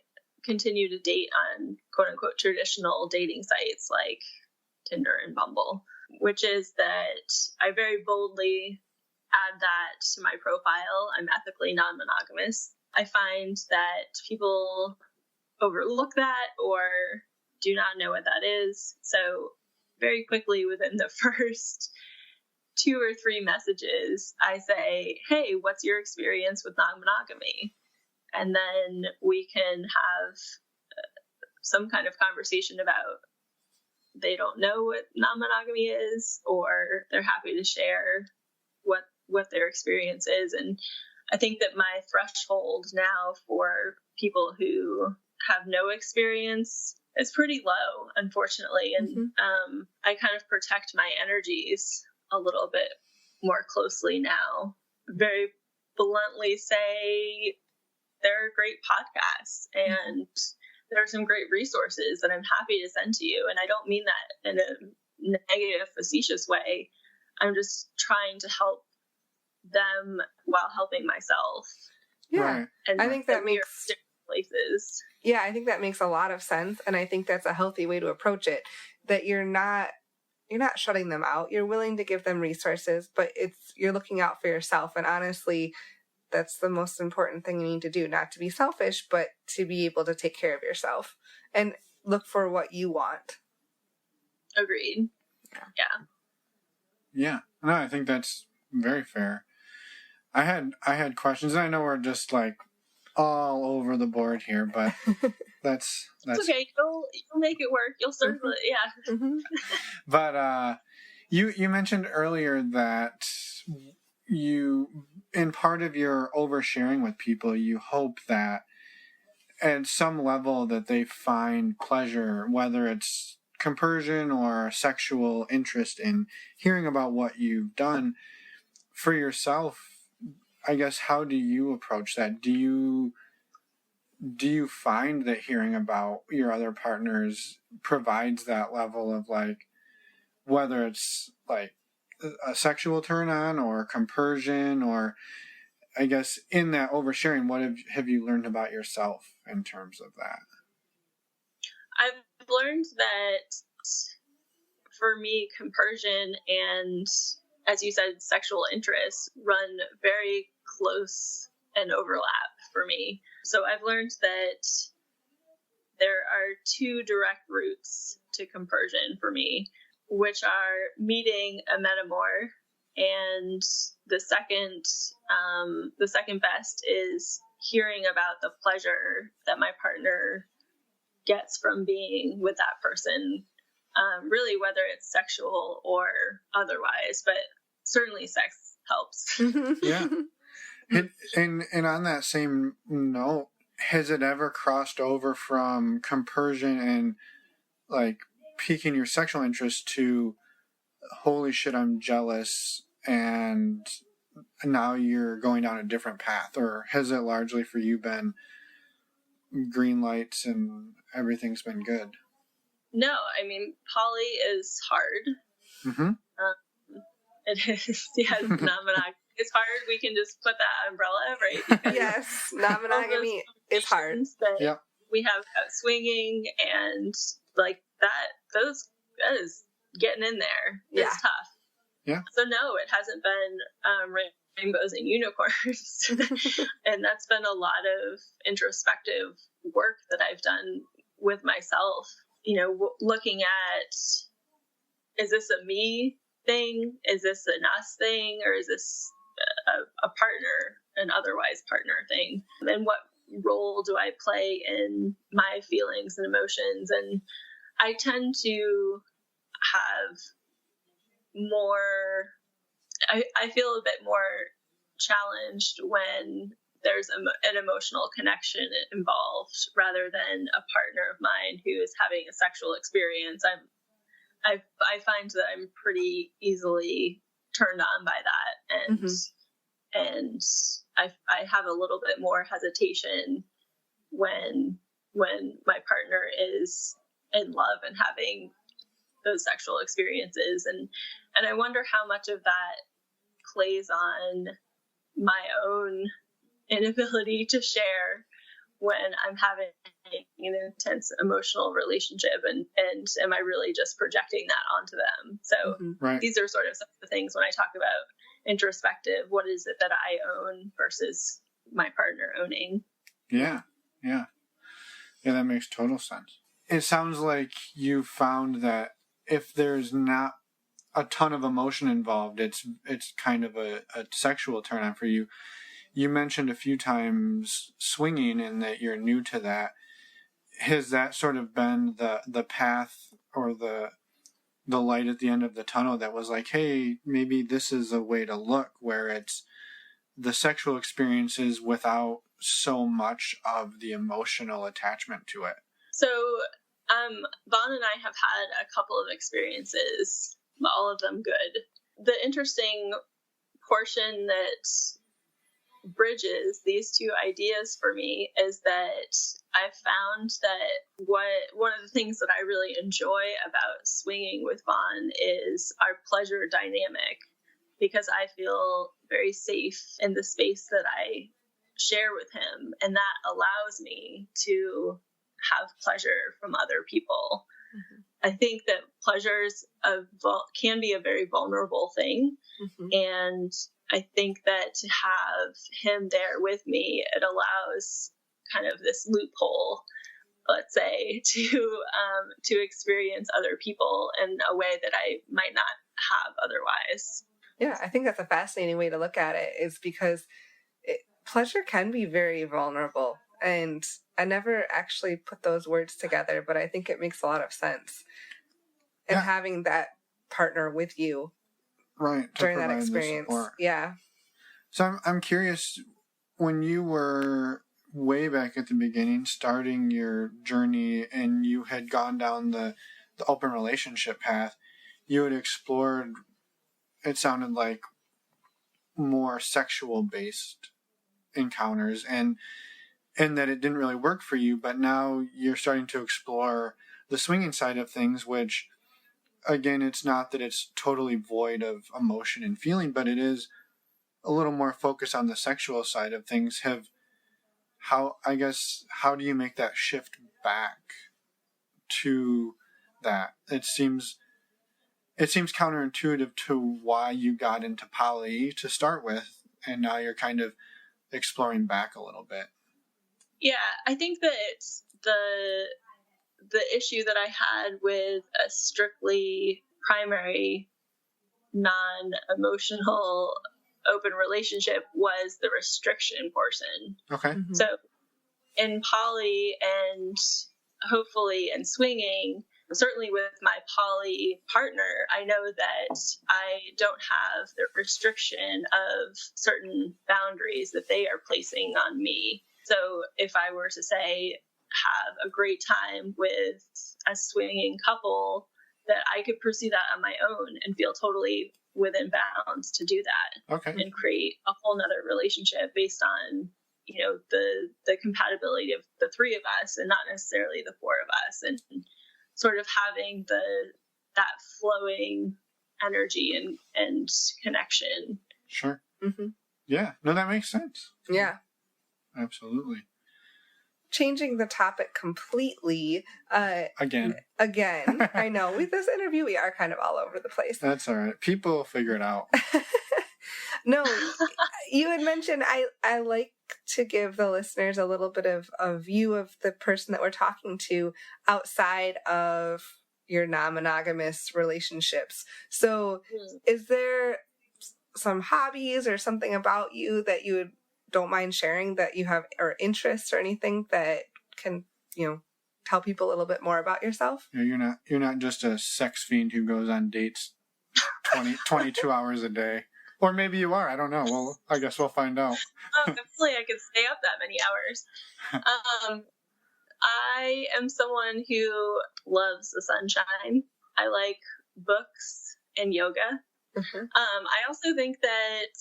A: continue to date on quote unquote traditional dating sites like Tinder and Bumble, which is that I very boldly add that to my profile. I'm ethically non-monogamous. I find that people overlook that or do not know what that is. So very quickly within the first 2 or 3 messages, I say, hey, what's your experience with non-monogamy? And then we can have some kind of conversation about they don't know what non-monogamy is, or they're happy to share what their experience is. And I think that my threshold now for people who have no experience is pretty low, unfortunately. And I kind of protect my energies a little bit more closely now. Very bluntly say there are great podcasts and there are some great resources that I'm happy to send to you. And I don't mean that in a negative, facetious way. I'm just trying to help them while helping myself.
B: Yeah.
C: Right.
B: And I think that makes
A: different places.
B: Yeah, I think that makes a lot of sense. And I think that's a healthy way to approach it, that you're not shutting them out. You're willing to give them resources, but you're looking out for yourself. And honestly, that's the most important thing you need to do, not to be selfish, but to be able to take care of yourself and look for what you want.
A: Agreed. Yeah.
C: Yeah. No, I think that's very fair. I had questions, and I know we're just like all over the board here, but that's
A: it's okay. You'll make it work. You'll circle it. Yeah.
C: But you mentioned earlier that you, in part of your oversharing with people, you hope that at some level that they find pleasure, whether it's compersion or sexual interest in hearing about what you've done. For yourself, I guess, how do you approach that? Do you find that hearing about your other partners provides that level of, like, whether it's like a sexual turn on or compersion, or I guess in that oversharing, what have you learned about yourself in terms of that?
A: I've learned that for me, compersion and, as you said, sexual interests run very close and overlap for me. So I've learned that there are 2 direct routes to compersion for me, which are meeting a metamor, and the second best is hearing about the pleasure that my partner gets from being with that person, really whether it's sexual or otherwise, but certainly sex helps.
C: Yeah. And on that same note, has it ever crossed over from compersion and like piquing your sexual interest to holy shit, I'm jealous, and now you're going down a different path? Or has it largely for you been green lights and everything's been good?
A: No, I mean, poly is hard.
C: Mm-hmm.
A: It is, yes, non-monogamy is hard. We can just put that umbrella, right? Because
B: yes, non-monogamy is hard.
A: Yeah. We have swinging and like that is getting in there.
B: Yeah.
A: It's tough.
C: Yeah.
A: So no, it hasn't been rainbows and unicorns. And that's been a lot of introspective work that I've done with myself. You know, looking at, is this a me thing? Is this an us thing? Or is this a partner, an otherwise partner thing? And what role do I play in my feelings and emotions? And I tend to have more I feel a bit more challenged when there's an emotional connection involved rather than a partner of mine who is having a sexual experience. I find that I'm pretty easily turned on by that, and I have a little bit more hesitation when my partner is in love and having those sexual experiences, and I wonder how much of that plays on my own inability to share when I'm having an intense emotional relationship, and am I really just projecting that onto them? So These are sort of some of the things when I talk about introspective, what is it that I own versus my partner owning?
C: Yeah, that makes total sense. It sounds like you found that if there's not a ton of emotion involved, it's kind of a sexual turn on for you. You mentioned a few times swinging and that you're new to that. Has that sort of been the path or the light at the end of the tunnel that was like, hey, maybe this is a way to look, where it's the sexual experiences without so much of the emotional attachment to it?
A: So Vaughn and I have had a couple of experiences, all of them good. The interesting portion that bridges these two ideas for me is that I found that one of the things that I really enjoy about swinging with Vaughn is our pleasure dynamic, because I feel very safe in the space that I share with him, and that allows me to have pleasure from other people. I think that pleasures can be a very vulnerable thing, and I think that to have him there with me, it allows kind of this loophole, let's say, to experience other people in a way that I might not have otherwise.
B: Yeah, I think that's a fascinating way to look at it, is because pleasure can be very vulnerable. And I never actually put those words together, but I think it makes a lot of sense. And having that partner with you during that experience. Yeah.
C: So I'm curious, when you were way back at the beginning, starting your journey, and you had gone down the open relationship path, you had explored, it sounded like, more sexual based encounters, and that it didn't really work for you, but now you're starting to explore the swinging side of things, which, again, it's not that it's totally void of emotion and feeling, but it is a little more focused on the sexual side of things. How do you make that shift back to that? It seems counterintuitive to why you got into poly to start with, and now you're kind of exploring back a little bit.
A: Yeah, I think that it's the issue that I had with a strictly primary, non-emotional open relationship was the restriction portion.
C: Okay.
A: So in poly, and hopefully in swinging, certainly with my poly partner, I know that I don't have the restriction of certain boundaries that they are placing on me. So if I were to say, have a great time with a swinging couple, that I could pursue that on my own and feel totally within bounds to do that.
C: Okay.
A: And create a whole nother relationship based on, the compatibility of the three of us and not necessarily the four of us, and sort of having that flowing energy and connection.
C: Sure. Yeah. No, that makes sense.
B: Yeah.
C: Absolutely.
B: Changing the topic completely.
C: Again.
B: I know. With this interview, we are kind of all over the place.
C: That's all right. People figure it out.
B: No, you had mentioned I like to give the listeners a little bit of a view of the person that we're talking to outside of your non-monogamous relationships. So is there some hobbies or something about you that you don't mind sharing that you have, or interests or anything that can, tell people a little bit more about yourself?
C: Yeah, you're not just a sex fiend who goes on dates 22 hours a day. Or maybe you are. I don't know. Well, I guess we'll find out.
A: Hopefully I could stay up that many hours. I am someone who loves the sunshine. I like books and yoga.
B: Mm-hmm.
A: I also think that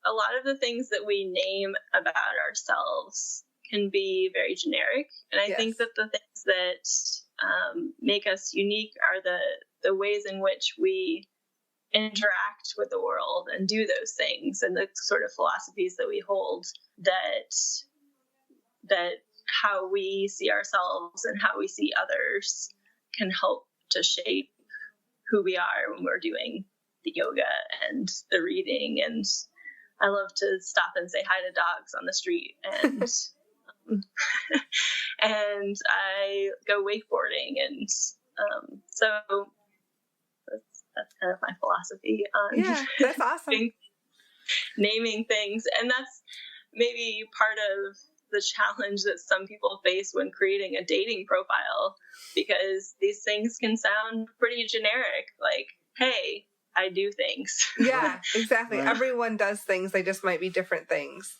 A: a lot of the things that we name about ourselves can be very generic. And I think that the things that make us unique are the ways in which we interact with the world and do those things, and the sort of philosophies that we hold, that how we see ourselves and how we see others can help to shape who we are when we're doing the yoga and the reading. And I love to stop and say hi to dogs on the street, and and I go wakeboarding, and so that's kind of my philosophy on
B: that's awesome.
A: naming things. And that's maybe part of the challenge that some people face when creating a dating profile, because these things can sound pretty generic, like, hey, I do things.
B: Yeah, exactly.
C: Right.
B: Everyone does things, they just might be different things.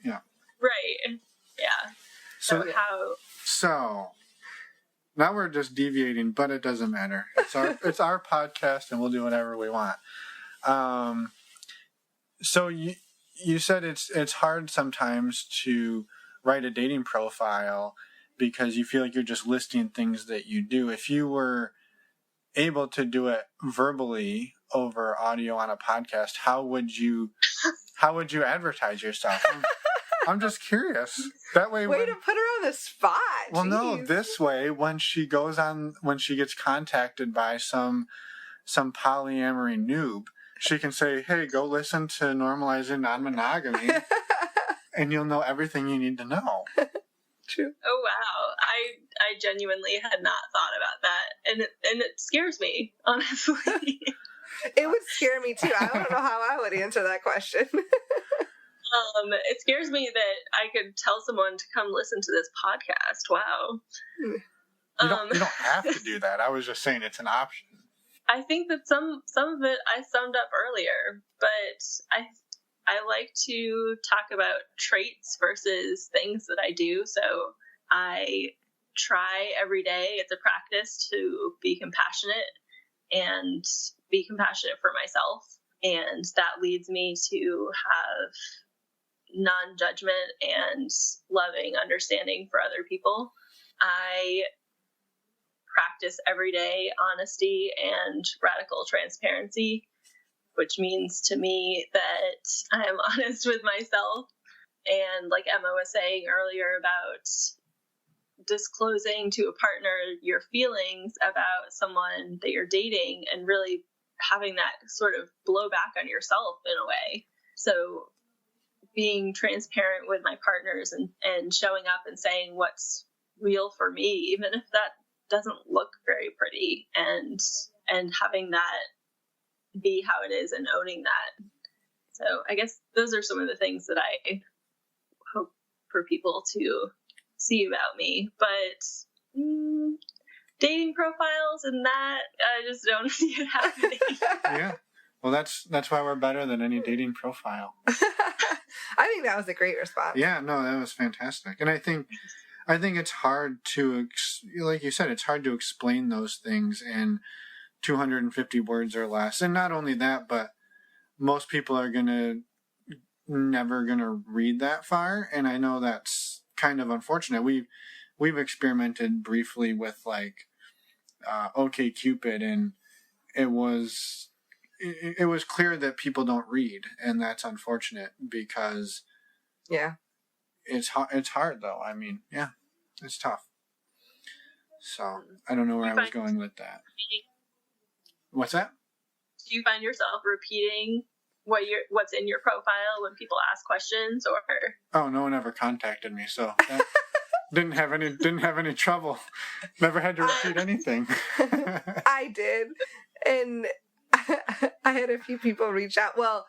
C: Yeah.
A: Right. Yeah. So
C: now we're just deviating, but it doesn't matter. It's our podcast, and we'll do whatever we want. So you said it's hard sometimes to write a dating profile because you feel like you're just listing things that you do. If you were able to do it verbally over audio on a podcast, how would you advertise yourself? I'm just curious. That way,
B: way to put her on the spot.
C: Well,
B: Jeez.
C: no, this way, when she gets contacted by some polyamory noob, she can say, hey, go listen to Normalizing Non-Monogamy, and you'll know everything you need to know.
B: True.
A: Oh, wow. I genuinely had not thought about that. And it scares me, honestly.
B: It would scare me too. I don't know how I would answer that question.
A: It scares me that I could tell someone to come listen to this podcast. Wow.
C: You don't have to do that. I was just saying it's an option.
A: I think that some of it I summed up earlier, but I like to talk about traits versus things that I do. So I try every day. It's a practice to be compassionate and be compassionate for myself. And that leads me to have non-judgment and loving understanding for other people. I practice every day honesty and radical transparency, which means to me that I am honest with myself. And like Emma was saying earlier about disclosing to a partner your feelings about someone that you're dating and really having that sort of blow back on yourself in a way. So being transparent with my partners and showing up and saying what's real for me, even if that doesn't look very pretty, and having that be how it is and owning that. So I guess those are some of the things that I hope for people to see about me. But dating profiles and that, I just don't see it happening.
C: Yeah. Well, that's why we're better than any dating profile.
B: I think that was a great response.
C: Yeah, no, that was fantastic. And I think it's hard to, like you said, it's hard to explain those things in 250 words or less. And not only that, but most people are never gonna read that far. And I know that's kind of unfortunate. We've experimented briefly with like OkCupid, and it was clear that people don't read, and that's unfortunate because it's hard though. I mean, yeah, it's tough. So I don't know where I was going with that. What's that?
A: Do you find yourself repeating what's in your profile when people ask questions, or?
C: Oh, no one ever contacted me, so that didn't have any trouble. Never had to repeat anything.
B: I did, and I had a few people reach out. Well,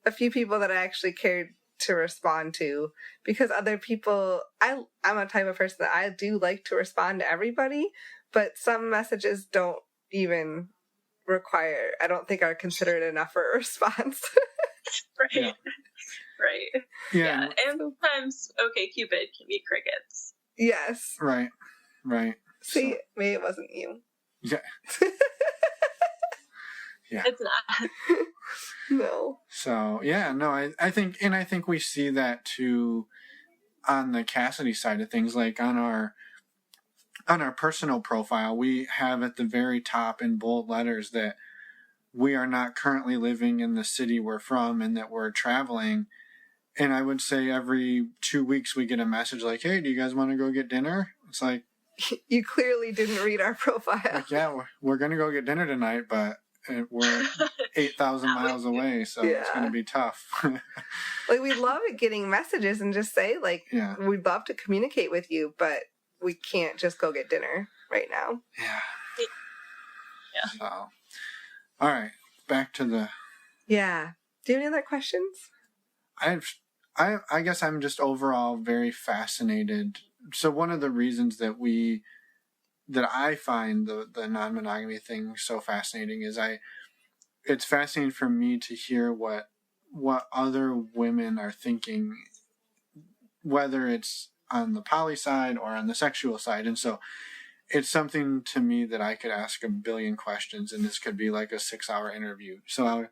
B: a few people that I actually cared to respond to, because other people, I'm a type of person that I do like to respond to everybody, but some messages don't even require, I don't think are considered enough for a response.
A: Right.
C: Yeah.
A: Right.
C: Yeah.
A: And sometimes OkCupid can be crickets.
B: Yes.
C: Right.
B: See,
C: So,
B: maybe it wasn't you.
C: yeah. Yeah.
A: It's not.
B: No.
C: So yeah, no, I think we see that too on the Cassidy side of things. Like on our personal profile, we have at the very top in bold letters that we are not currently living in the city we're from and that we're traveling. And I would say every 2 weeks we get a message like, "Hey, do you guys want to go get dinner?" It's like,
B: you clearly didn't read our profile.
C: Like, yeah, we're going to go get dinner tonight, but we're 8,000 miles away, so it's going to be tough.
B: Like, we love getting messages and just say, like, we'd love to communicate with you, but we can't just go get dinner right now.
C: Yeah. So, all right, back to the...
B: Yeah. Do you have any other questions?
C: I guess I'm just overall very fascinated. So one of the reasons that I find the non-monogamy thing so fascinating is it's fascinating for me to hear what other women are thinking, whether it's on the poly side or on the sexual side. And so it's something to me that I could ask a billion questions, and this could be like a 6-hour interview. So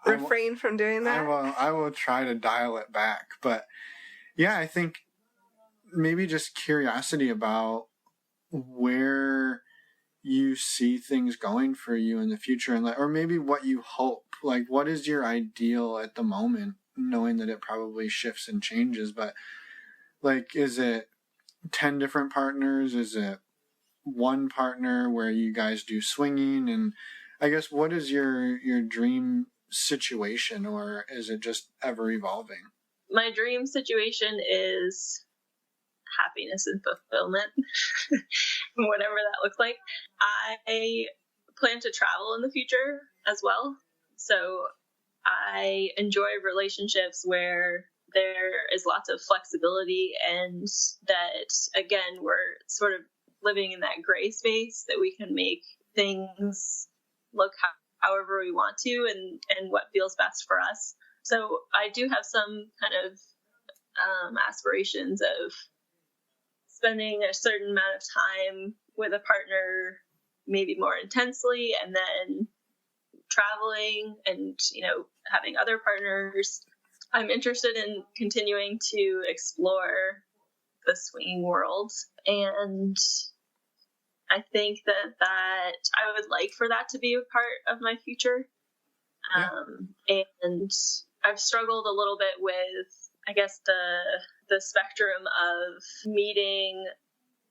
B: refrain from doing that.
C: I will try to dial it back. But yeah, I think maybe just curiosity about where you see things going for you in the future, and or maybe what you hope. Like, what is your ideal at the moment, knowing that it probably shifts and changes, but like, is it 10 different partners? Is it one partner where you guys do swinging? And I guess, what is your dream situation, or is it just ever evolving?
A: My dream situation is happiness and fulfillment, whatever that looks like. I plan to travel in the future as well. So I enjoy relationships where there is lots of flexibility, and that, again, we're sort of living in that gray space that we can make things look however we want to, and what feels best for us. So I do have some kind of aspirations of spending a certain amount of time with a partner, maybe more intensely, and then traveling and, having other partners. I'm interested in continuing to explore the swinging world, and I think that I would like for that to be a part of my future. And I've struggled a little bit with, I guess, the spectrum of meeting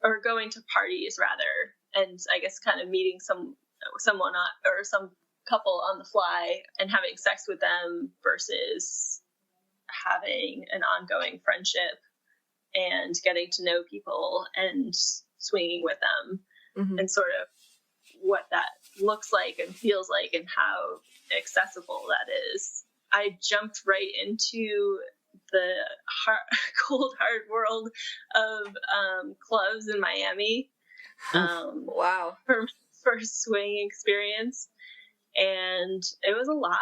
A: or going to parties rather, and I guess kind of meeting someone or some couple on the fly and having sex with them versus having an ongoing friendship and getting to know people and swinging with them, and sort of what that looks like and feels like and how accessible that is. I jumped right into the cold, hard world of clubs in Miami.
B: Wow.
A: For my first swing experience. And it was a lot.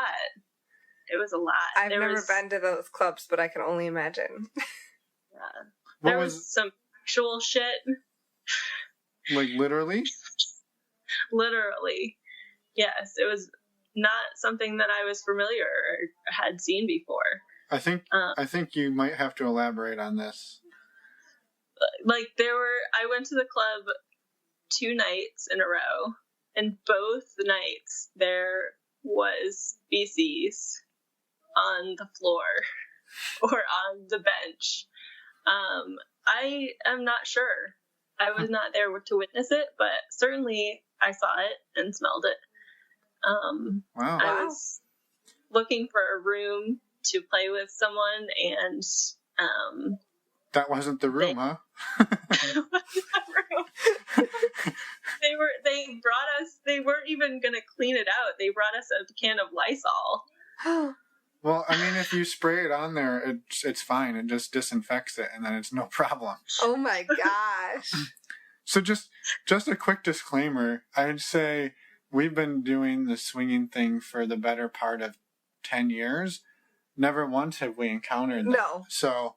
B: I've never been to those clubs, but I can only imagine.
A: Yeah. There was some actual shit.
C: Like, literally?
A: Literally. Yes. It was not something that I was familiar or had seen before.
C: I think you might have to elaborate on this.
A: Like, I went to the club 2 nights in a row, and both nights there was feces on the floor or on the bench. I am not sure. I was not there to witness it, but certainly I saw it and smelled it.
C: Wow.
A: I was looking for a room to play with someone, and
C: that wasn't the room, huh?
A: They weren't even gonna clean it out. They brought us a can of Lysol.
C: Well, I mean, if you spray it on there, it's fine. It just disinfects it, and then it's no problem.
B: Oh my gosh.
C: So just a quick disclaimer. I'd say we've been doing the swinging thing for the better part of 10 years. never once have we encountered that.
B: No.
C: So,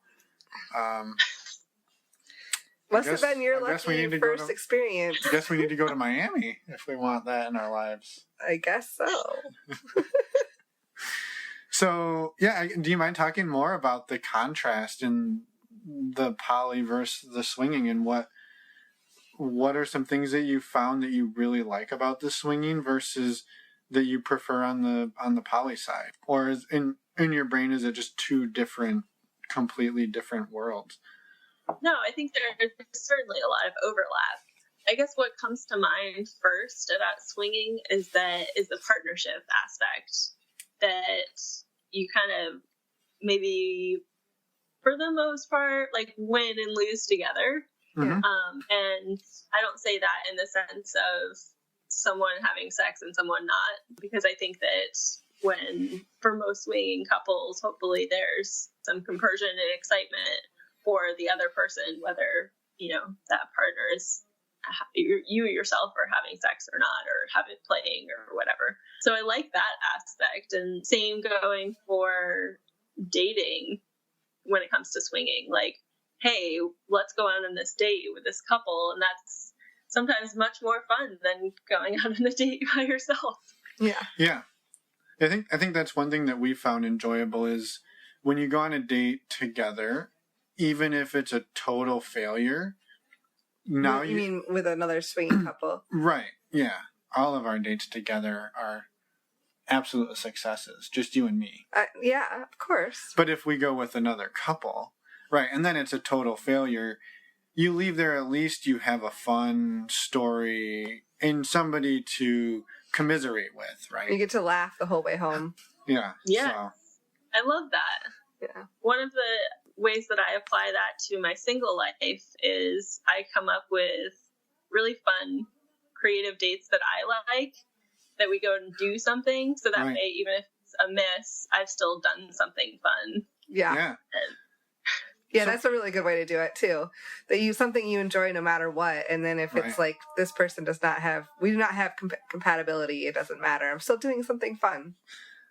B: must have been your lucky first experience.
C: I guess we need to go to Miami if we want that in our lives.
B: I guess so.
C: So, yeah, do you mind talking more about the contrast in the poly versus the swinging, and what are some things that you found that you really like about the swinging versus that you prefer on the poly side? Or is in your brain, is it just two completely different worlds?
A: No, I think there's certainly a lot of overlap. I guess what comes to mind first about swinging is the partnership aspect, that you kind of maybe, for the most part, like win and lose together.
C: Mm-hmm.
A: And I don't say that in the sense of someone having sex and someone not, because I think that for most swinging couples, hopefully there's some compersion and excitement for the other person, whether, that partner is, you yourself are having sex or not, or have it playing or whatever. So I like that aspect. And same going for dating when it comes to swinging. Like, hey, let's go out on this date with this couple. And that's sometimes much more fun than going out on a date by yourself.
B: Yeah.
C: Yeah. I think that's one thing that we found enjoyable is when you go on a date together, even if it's a total failure. Now
B: you mean with another swinging couple?
C: Right. Yeah. All of our dates together are absolute successes. Just you and me.
B: Yeah, of course.
C: But if we go with another couple, right, and then it's a total failure, you leave there, at least you have a fun story and somebody to commiserate with, right?
B: You get to laugh the whole way home.
C: Yeah.
A: Yeah.
C: So.
A: I love that.
B: Yeah. One
A: of the ways that I apply that to my single life is I come up with really fun, creative dates that I like, that we go and do something, so that way, even if it's a miss, I've still done something fun.
B: Yeah. Yeah, that's a really good way to do it too. That something you enjoy no matter what, and then if it's like this person we do not have compatibility, it doesn't matter. I'm still doing something fun.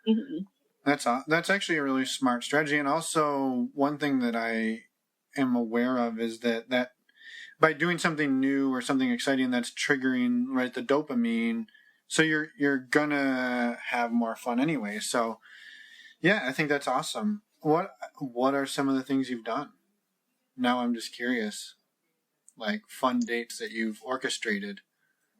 A: Mm-hmm.
C: That's actually a really smart strategy, and also one thing that I am aware of is that by doing something new or something exciting, that's triggering the dopamine. So you're gonna have more fun anyway. So yeah, I think that's awesome. What are some of the things you've done? Now I'm just curious. Like fun dates that you've orchestrated.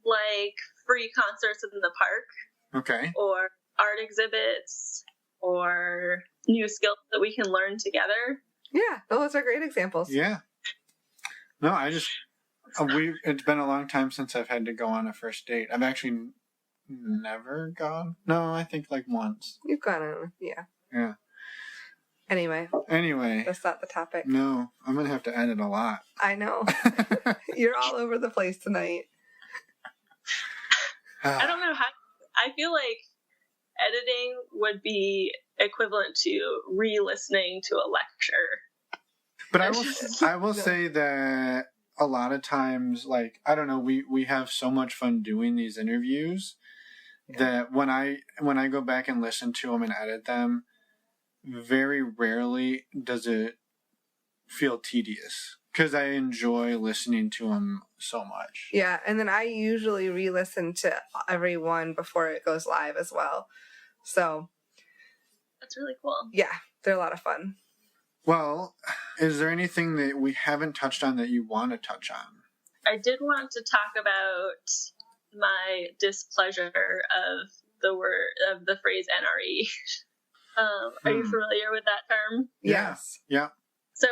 A: Like free concerts in the park.
C: Okay.
A: Or art exhibits, or new skills that we can learn together.
B: Yeah, those are great examples.
C: Yeah. No, it's been a long time since I've had to go on a first date. I've actually never gone. No, I think like once.
B: You've gone on, yeah.
C: Yeah.
B: Anyway.
C: That's
B: not the topic.
C: No, I'm going to have to edit a lot.
B: I know. You're all over the place tonight.
A: I don't know how. I feel like editing would be equivalent to re-listening to a lecture.
C: But I will say that a lot of times, like, I don't know, we have so much fun doing these interviews that when I go back and listen to them and edit them, very rarely does it feel tedious, because I enjoy listening to them so much.
B: Yeah, and then I usually re-listen to every one before it goes live as well. So
A: that's really cool.
B: Yeah, they're a lot of fun.
C: Well, is there anything that we haven't touched on that you want to touch on?
A: I did want to talk about my displeasure of the phrase NRE. Are you familiar with that term?
B: Yes.
C: Yeah.
A: So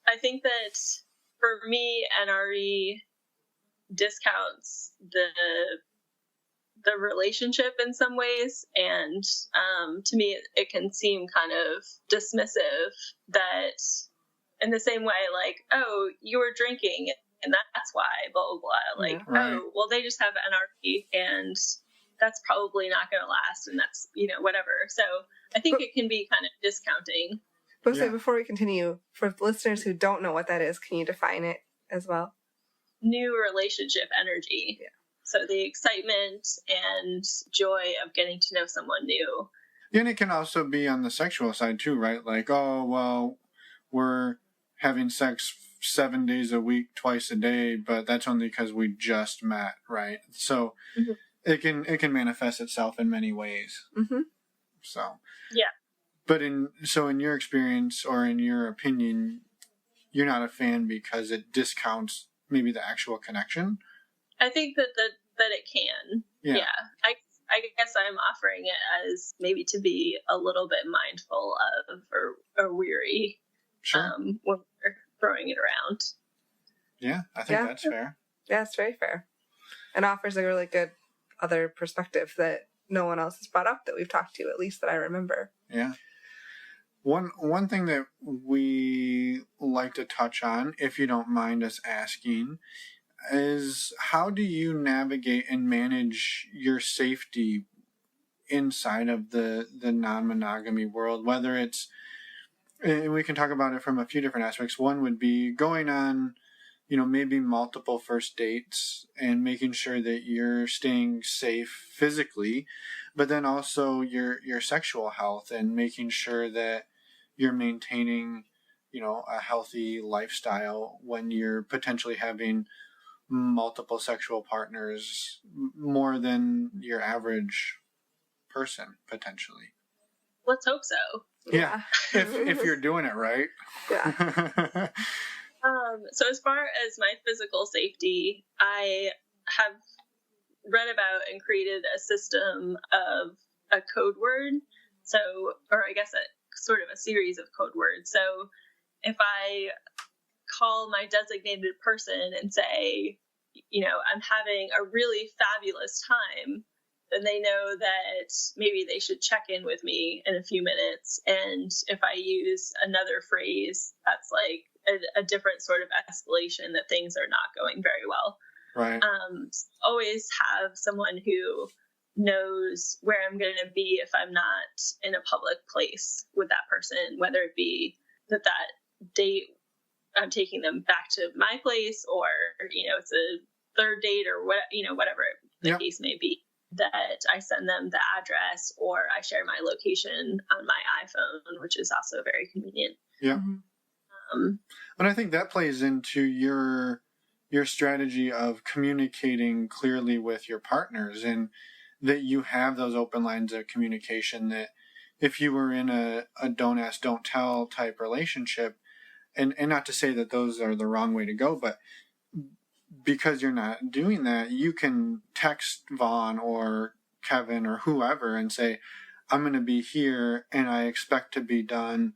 A: I think that for me, NRE discounts the relationship in some ways, and to me it can seem kind of dismissive, that in the same way, like, oh, you were drinking and that's why, blah blah blah, like, oh, well, they just have NRE and that's probably not going to last, and that's, whatever. So I think it can be kind of discounting.
B: But before we continue, for listeners who don't know what that is, can you define it as well?
A: New relationship energy.
B: Yeah.
A: So the excitement and joy of getting to know someone new.
C: And it can also be on the sexual side too, right? Like, oh, well, we're having sex 7 days a week, twice a day, but that's only because we just met, right? So
A: Mm-hmm.
C: it can manifest itself in many ways.
B: Mm-hmm.
C: So
A: Yeah.
C: But in your experience or in your opinion, you're not a fan because it discounts maybe the actual connection?
A: I think that it can. Yeah. I guess I'm offering it as maybe to be a little bit mindful of or weary when we're throwing it around.
C: Yeah, I think that's fair.
B: Yeah, it's very fair. And offers a really good other perspective that no one else has brought up that we've talked to, at least that I remember.
C: Yeah. One thing that we like to touch on, if you don't mind us asking, is how do you navigate and manage your safety inside of the non-monogamy world, whether it's, and we can talk about it from a few different aspects. One would be going on, maybe multiple first dates and making sure that you're staying safe physically, but then also your sexual health and making sure that you're maintaining, a healthy lifestyle when you're potentially having multiple sexual partners, more than your average person, potentially.
A: Let's hope so.
C: Yeah. if you're doing it right.
B: Yeah.
A: So as far as my physical safety, I have read about and created a system of a code word. So, or I guess sort of a series of code words. So if I call my designated person and say, I'm having a really fabulous time, then they know that maybe they should check in with me in a few minutes. And if I use another phrase, that's like a different sort of escalation that things are not going very well.
C: Right.
A: Always have someone who knows where I'm going to be if I'm not in a public place with that person, whether it be that date I'm taking them back to my place, or it's a third date, or whatever the case may be, that I send them the address, or I share my location on my iPhone, which is also very convenient.
C: Yeah. And I think that plays into your strategy of communicating clearly with your partners, and that you have those open lines of communication, that if you were in a don't ask, don't tell type relationship, and not to say that those are the wrong way to go, but because you're not doing that, you can text Vaughn or Kevin or whoever and say, I'm going to be here and I expect to be done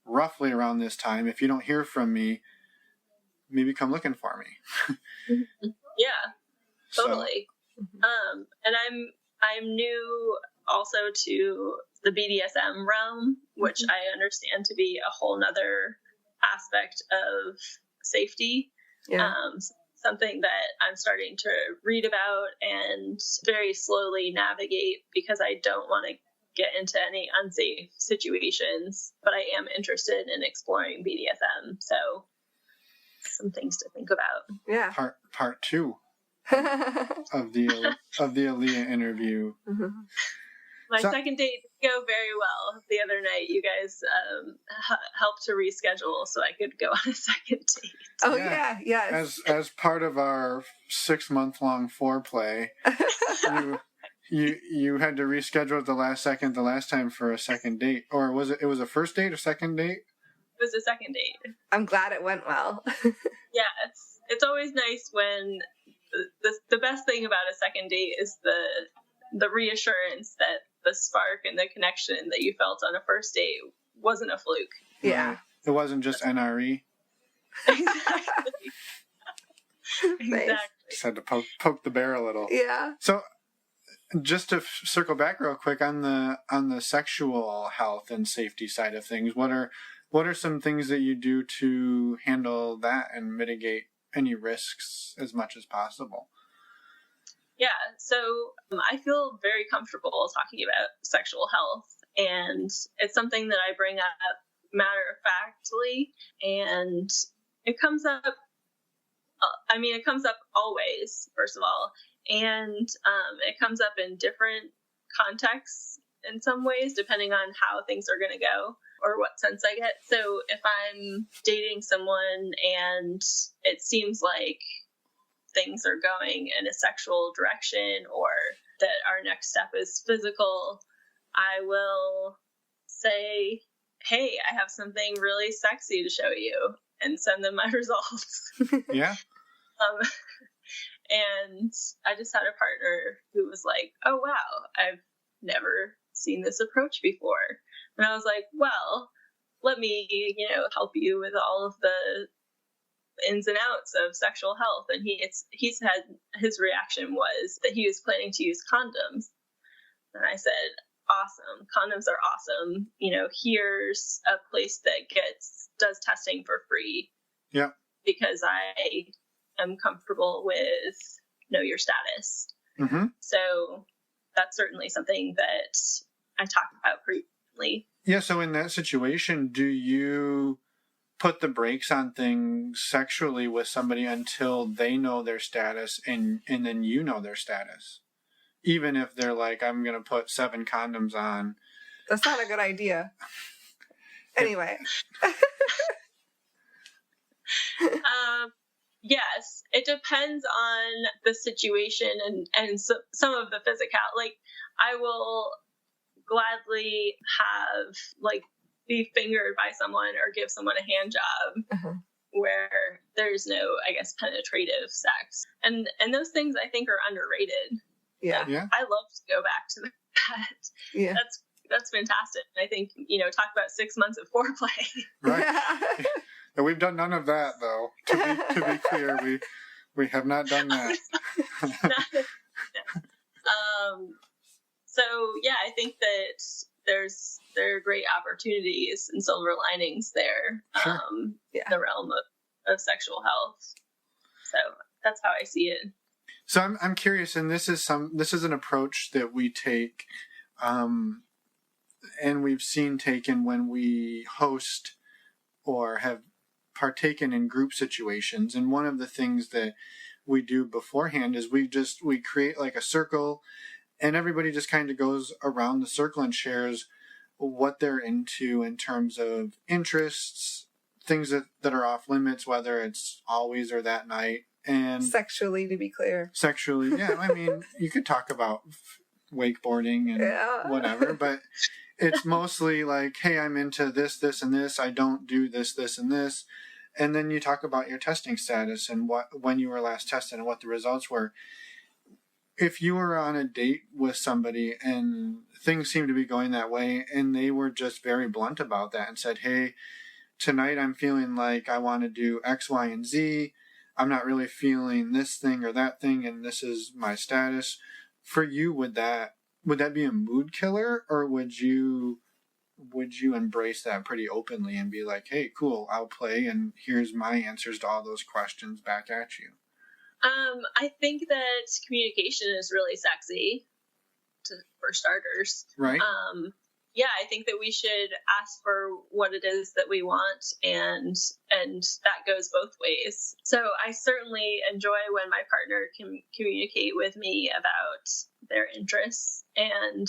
C: roughly around this time. If you don't hear from me, maybe come looking for me.
A: Yeah, totally. So. And I'm new also to the BDSM realm, which I understand to be a whole nother aspect of safety.
B: Yeah.
A: Something that I'm starting to read about and very slowly navigate, because I don't want to get into any unsafe situations, but I am interested in exploring BDSM. So some things to think about.
B: Yeah.
C: Part 2 of the Aleah interview.
A: Mm-hmm. My second date didn't go very well the other night. You guys helped to reschedule so I could go on a second date.
B: Oh yeah, yes.
C: As part of our 6-month-long foreplay, you had to reschedule at the last second the last time for a second date, or was it was a first date or second date?
A: It was a second date.
B: I'm glad it went well.
A: Yeah, it's always nice when the best thing about a second date is the reassurance that the spark and the connection that you felt on a first date wasn't a fluke.
B: Yeah.
C: Right. It wasn't just NRE.
A: Exactly. Exactly.
C: Just had to poke the bear a little.
B: Yeah.
C: So just to circle back real quick on the sexual health and safety side of things, what are some things that you do to handle that and mitigate any risks as much as possible?
A: Yeah, so I feel very comfortable talking about sexual health, and it's something that I bring up matter-of-factly, and it comes up, it comes up always, first of all, and it comes up in different contexts in some ways, depending on how things are going to go or what sense I get. So if I'm dating someone and it seems like things are going in a sexual direction or that our next step is physical, I will say, hey, I have something really sexy to show you, and send them my results.
C: Yeah.
A: And I just had a partner who was like, oh, wow, I've never seen this approach before. And I was like, well, let me, help you with all of the ins and outs of sexual health. And he's had, his reaction was that he was planning to use condoms. And I said, awesome. Condoms are awesome. Here's a place that does testing for free.
C: Yeah.
A: Because I am comfortable with know your status.
C: Mm-hmm.
A: So that's certainly something that I talk about frequently.
C: Yeah. So in that situation, do you put the brakes on things sexually with somebody until they know their status and then you know their status? Even if they're like, I'm going to put 7 condoms on.
B: That's not a good idea. Anyway.
A: Yes, it depends on the situation and some of the physical. Like, I will gladly have, be fingered by someone or give someone a hand job where there's no, I guess, penetrative sex. And those things I think are underrated.
B: Yeah.
C: Yeah.
A: I love to go back to that.
B: Yeah.
A: That's fantastic. I think, talk about 6 months of foreplay.
C: Right. And we've done none of that, though. To be clear, we have not done that.
A: So yeah, I think that there are great opportunities and silver linings there.
C: Sure.
A: In the realm of sexual health. So that's how I see it.
C: So I'm curious, and this is an approach that we take, and we've seen taken when we host or have partaken in group situations. And one of the things that we do beforehand is we create like a circle, and everybody just kind of goes around the circle and shares what they're into in terms of interests, things that are off limits, whether it's always or that night. And
B: sexually, to be clear.
C: Sexually, yeah. I mean, you could talk about wakeboarding and whatever, but it's mostly like, hey, I'm into this, this, and this. I don't do this, this, and this. And then you talk about your testing status and when you were last tested and what the results were. If you were on a date with somebody and things seemed to be going that way and they were just very blunt about that and said, hey, tonight I'm feeling like I want to do X, Y, and Z. I'm not really feeling this thing or that thing, and this is my status. For you, would that be a mood killer, or would you embrace that pretty openly and be like, hey, cool, I'll play, and here's my answers to all those questions back at you?
A: I think that communication is really sexy, for starters.
C: Right.
A: Yeah, I think that we should ask for what it is that we want, and that goes both ways. So I certainly enjoy when my partner can communicate with me about their interests, and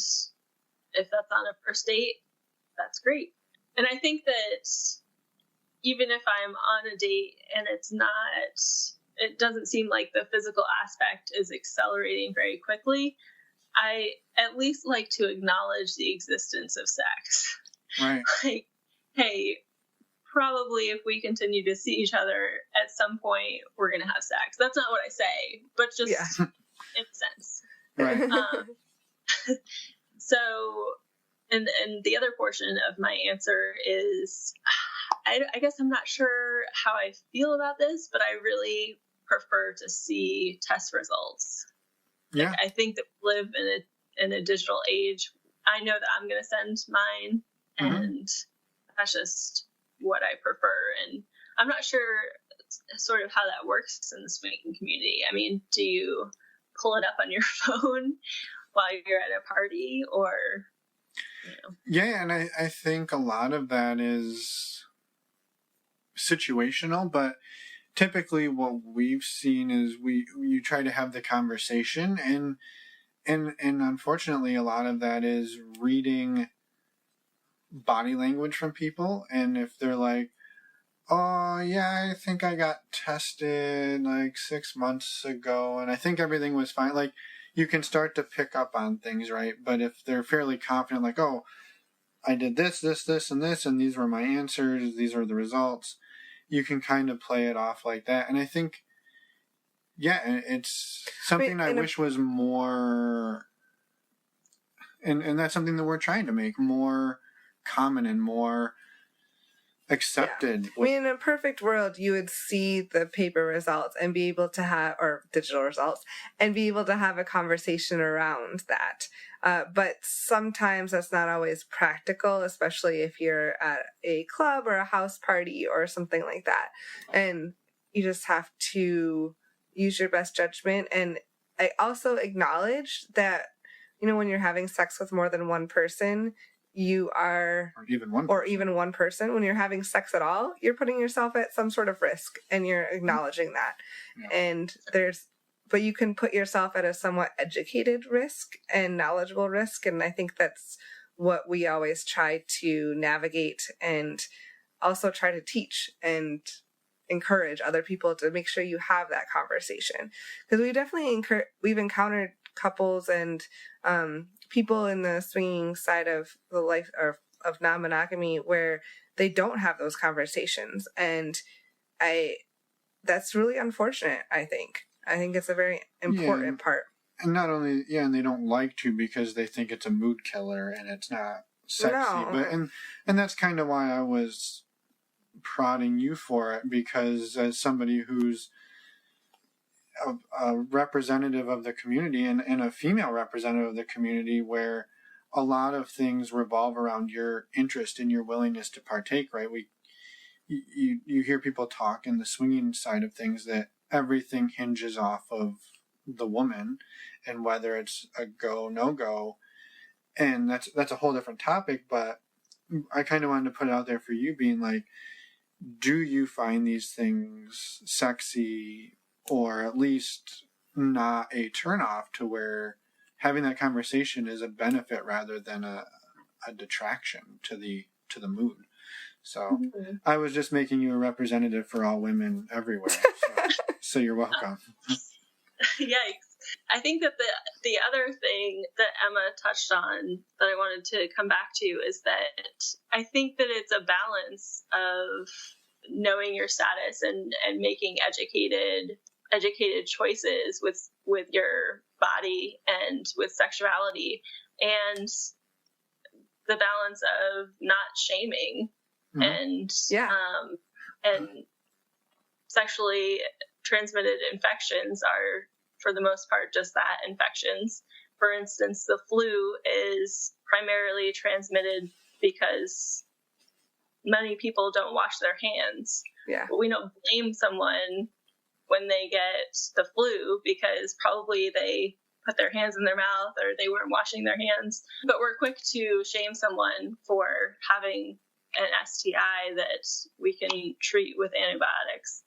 A: if that's on a first date, that's great. And I think that even if I'm on a date and it doesn't seem like the physical aspect is accelerating very quickly, I at least like to acknowledge the existence of sex.
C: Right.
A: Like, hey, probably if we continue to see each other at some point, we're going to have sex. That's not what I say, but just in sense.
C: Right.
A: So, and the other portion of my answer is, I guess I'm not sure how I feel about this, but I really prefer to see test results.
C: Yeah.
A: Like, I think that we live in a digital age. I know that I'm going to send mine, and that's just what I prefer. And I'm not sure sort of how that works in the swinging community. I mean, do you pull it up on your phone while you're at a party, or,
C: Yeah, and I think a lot of that is situational, but typically what we've seen is you try to have the conversation, and And unfortunately, a lot of that is reading body language from people. And if they're like, oh, yeah, I think I got tested like 6 months ago and I think everything was fine. Like, you can start to pick up on things, right? But if they're fairly confident, like, oh, I did this, and this, and these were my answers, these are the results, you can kind of play it off like that. And I think, yeah, it's something I wish was more, and that's something that we're trying to make more common and more accepted.
B: Yeah. I mean, in a perfect world, you would see the paper results and be able to have, or digital results, and be able to have a conversation around that. But sometimes that's not always practical, especially if you're at a club or a house party or something like that. And you just have to use your best judgment. And I also acknowledge that, you know, when you're having sex with more than one person, you are, or even one person, when you're having sex at all, you're putting yourself at some sort of risk, and you're acknowledging that. Yeah. And but you can put yourself at a somewhat educated risk and knowledgeable risk. And I think that's what we always try to navigate, and also try to teach and encourage other people to make sure you have that conversation. Because we definitely we've encountered couples and people in the swinging side of the life of non-monogamy where they don't have those conversations, and that's really unfortunate. I think it's a very important part.
C: And not only, and they don't like to because they think it's a mood killer and it's not sexy. No. But and that's kind of why I was prodding you for it, because as somebody who's a representative of the community and a female representative of the community, where a lot of things revolve around your interest and your willingness to partake, right? You hear people talk in the swinging side of things that everything hinges off of the woman and whether it's a go, no go. And that's a whole different topic, but I kind of wanted to put it out there for you, being like, do you find these things sexy, or at least not a turnoff, to where having that conversation is a benefit rather than a detraction to the mood. So I was just making you a representative for all women everywhere. So you're welcome.
A: Yikes. I think that the other thing that Emma touched on that I wanted to come back to is that I think that it's a balance of knowing your status and making educated choices with your body and with sexuality, and the balance of not shaming and sexually transmitted infections are, for the most part, just that, infections. For instance, the flu is primarily transmitted because many people don't wash their hands. Yeah. But we don't blame someone when they get the flu because probably they put their hands in their mouth or they weren't washing their hands. But we're quick to shame someone for having an STI that we can treat with antibiotics.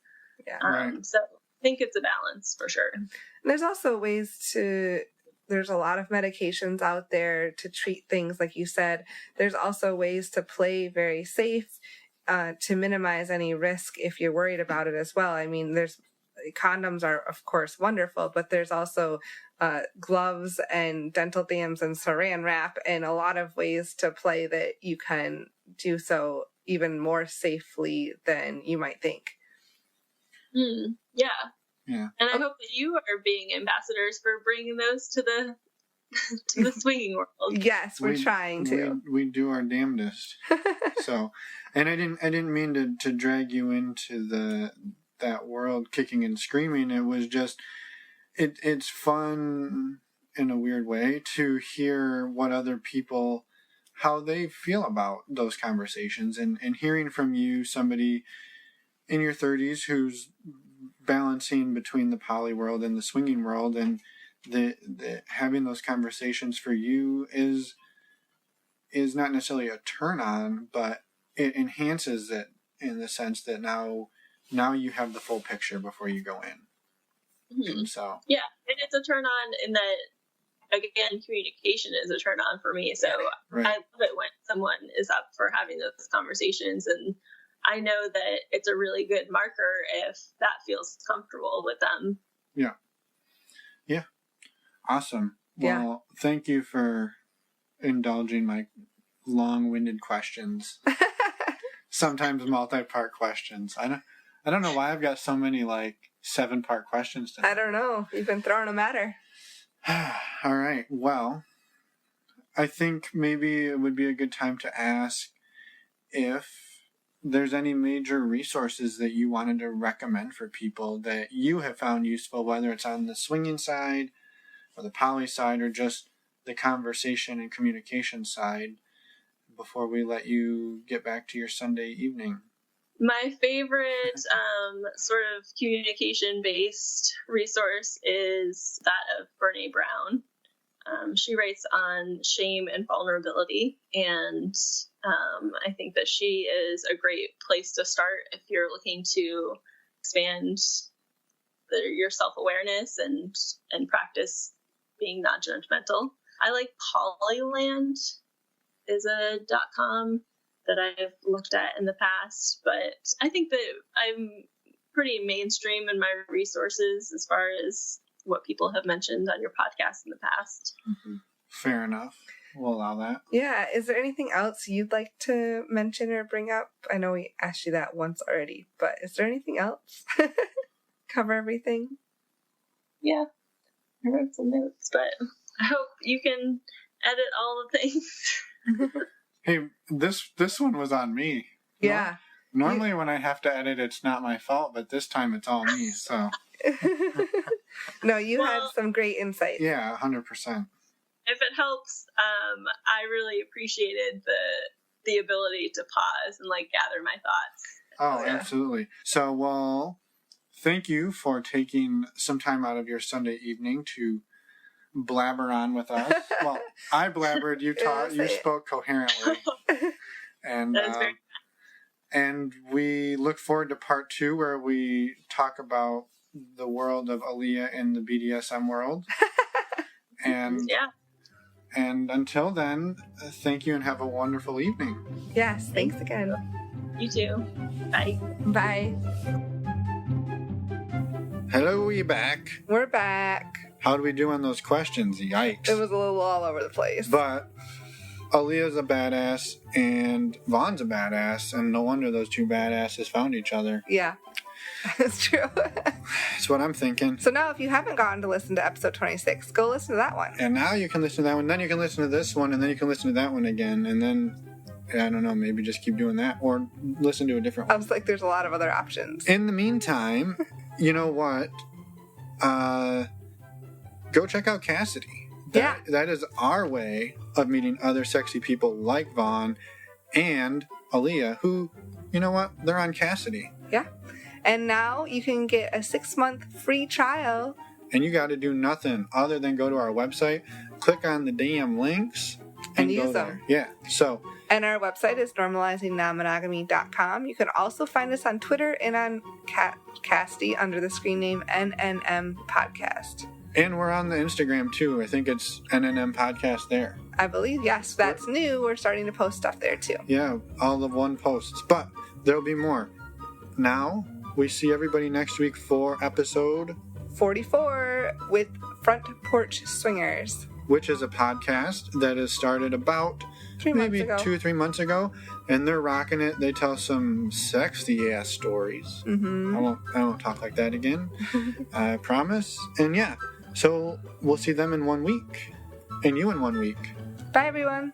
A: Yeah. So I think it's a balance for sure. And
B: there's also there's a lot of medications out there to treat things, like you said. There's also ways to play very safe, to minimize any risk if you're worried about it as well. I mean, condoms are, of course, wonderful, but there's also gloves and dental dams and saran wrap and a lot of ways to play that you can do so even more safely than you might think.
A: Yeah. And I hope that you are being ambassadors for bringing those to the swinging world.
B: Yes, we're trying to.
C: We do our damnedest. So, and I didn't mean to drag you into that world kicking and screaming. It was just it's fun in a weird way to hear what other people, how they feel about those conversations, and hearing from you, somebody in your 30s who's balancing between the poly world and the swinging world, and the having those conversations for you is not necessarily a turn on, but it enhances it in the sense that now you have the full picture before you go in. So
A: yeah, and it's a turn on in that again, communication is a turn on for me. So
C: Right.
A: I love it when someone is up for having those conversations. And I know that it's a really good marker if that feels comfortable with them.
C: Yeah. Awesome. Well, thank you for indulging my long-winded questions. Sometimes multi-part questions. I don't know why I've got so many 7-part questions today.
B: I don't know. You've been throwing them at her.
C: All right. Well, I think maybe it would be a good time to ask if there's any major resources that you wanted to recommend for people that you have found useful, whether it's on the swinging side or the poly side or just the conversation and communication side, before we let you get back to your Sunday evening.
A: My favorite sort of communication-based resource is that of Brene Brown. She writes on shame and vulnerability, and I think that she is a great place to start if you're looking to expand your self-awareness and practice being non-judgmental. I like Polyland is a .com that I've looked at in the past, but I think that I'm pretty mainstream in my resources as far as what people have mentioned on your podcast in the past.
B: Mm-hmm.
C: Fair enough. We'll allow that.
B: Yeah. Is there anything else you'd like to mention or bring up? I know we asked you that once already, but is there anything else? Cover everything?
A: Yeah. I wrote some notes, but I hope you can edit all the things.
C: Hey, this one was on me.
B: Yeah.
C: Normally when I have to edit, it's not my fault, but this time it's all me, so.
B: No, you had some great insights.
C: Yeah, 100%.
A: If it helps, I really appreciated the ability to pause and gather my thoughts.
C: Oh, yeah. Absolutely. So, well, thank you for taking some time out of your Sunday evening to blabber on with us. Well, I blabbered, you spoke coherently. And and we look forward to part 2 where we talk about the world of Aleah in the BDSM world. And and until then, thank you and have a wonderful evening.
B: Yes, thanks again.
A: You too. Bye.
B: Bye.
C: Hello, we back.
B: We're back.
C: How do we do on those questions? Yikes.
B: It was a little all over the place.
C: But Aleah's a badass and Vaughn's a badass, and no wonder those two badasses found each other.
B: Yeah, that's true.
C: That's what I'm thinking.
B: So now if you haven't gotten to listen to episode 26, go listen to that one.
C: And now you can listen to that one, then you can listen to this one, and then you can listen to that one again, and then, I don't know, maybe just keep doing that, or listen to a different one.
B: I was like, there's a lot of other options.
C: In the meantime, you know what? Go check out Cassidy. That is our way of meeting other sexy people like Vaughn and Aleah, who, you know what? They're on Cassidy.
B: Yeah. And now you can get a 6-month free trial.
C: And you got to do nothing other than go to our website, click on the damn links, and
B: use
C: go
B: them.
C: there. Yeah. So.
B: And our website is normalizingnonmonogamy.com. You can also find us on Twitter and on Cassidy under the screen name NNM Podcast.
C: And we're on the Instagram too. I think it's NNM Podcast there.
B: I believe, yes. That's new. We're starting to post stuff there too.
C: Yeah, all of one posts. But there'll be more. Now, we see everybody next week for episode
B: 44 with Front Porch Swingers,
C: which is a podcast that has started about 2 or 3 months ago, and they're rocking it. They tell some sexy ass stories.
B: Mm-hmm.
C: I won't talk like that again. I promise. And yeah, so we'll see them in 1 week, and you in 1 week.
B: Bye, everyone.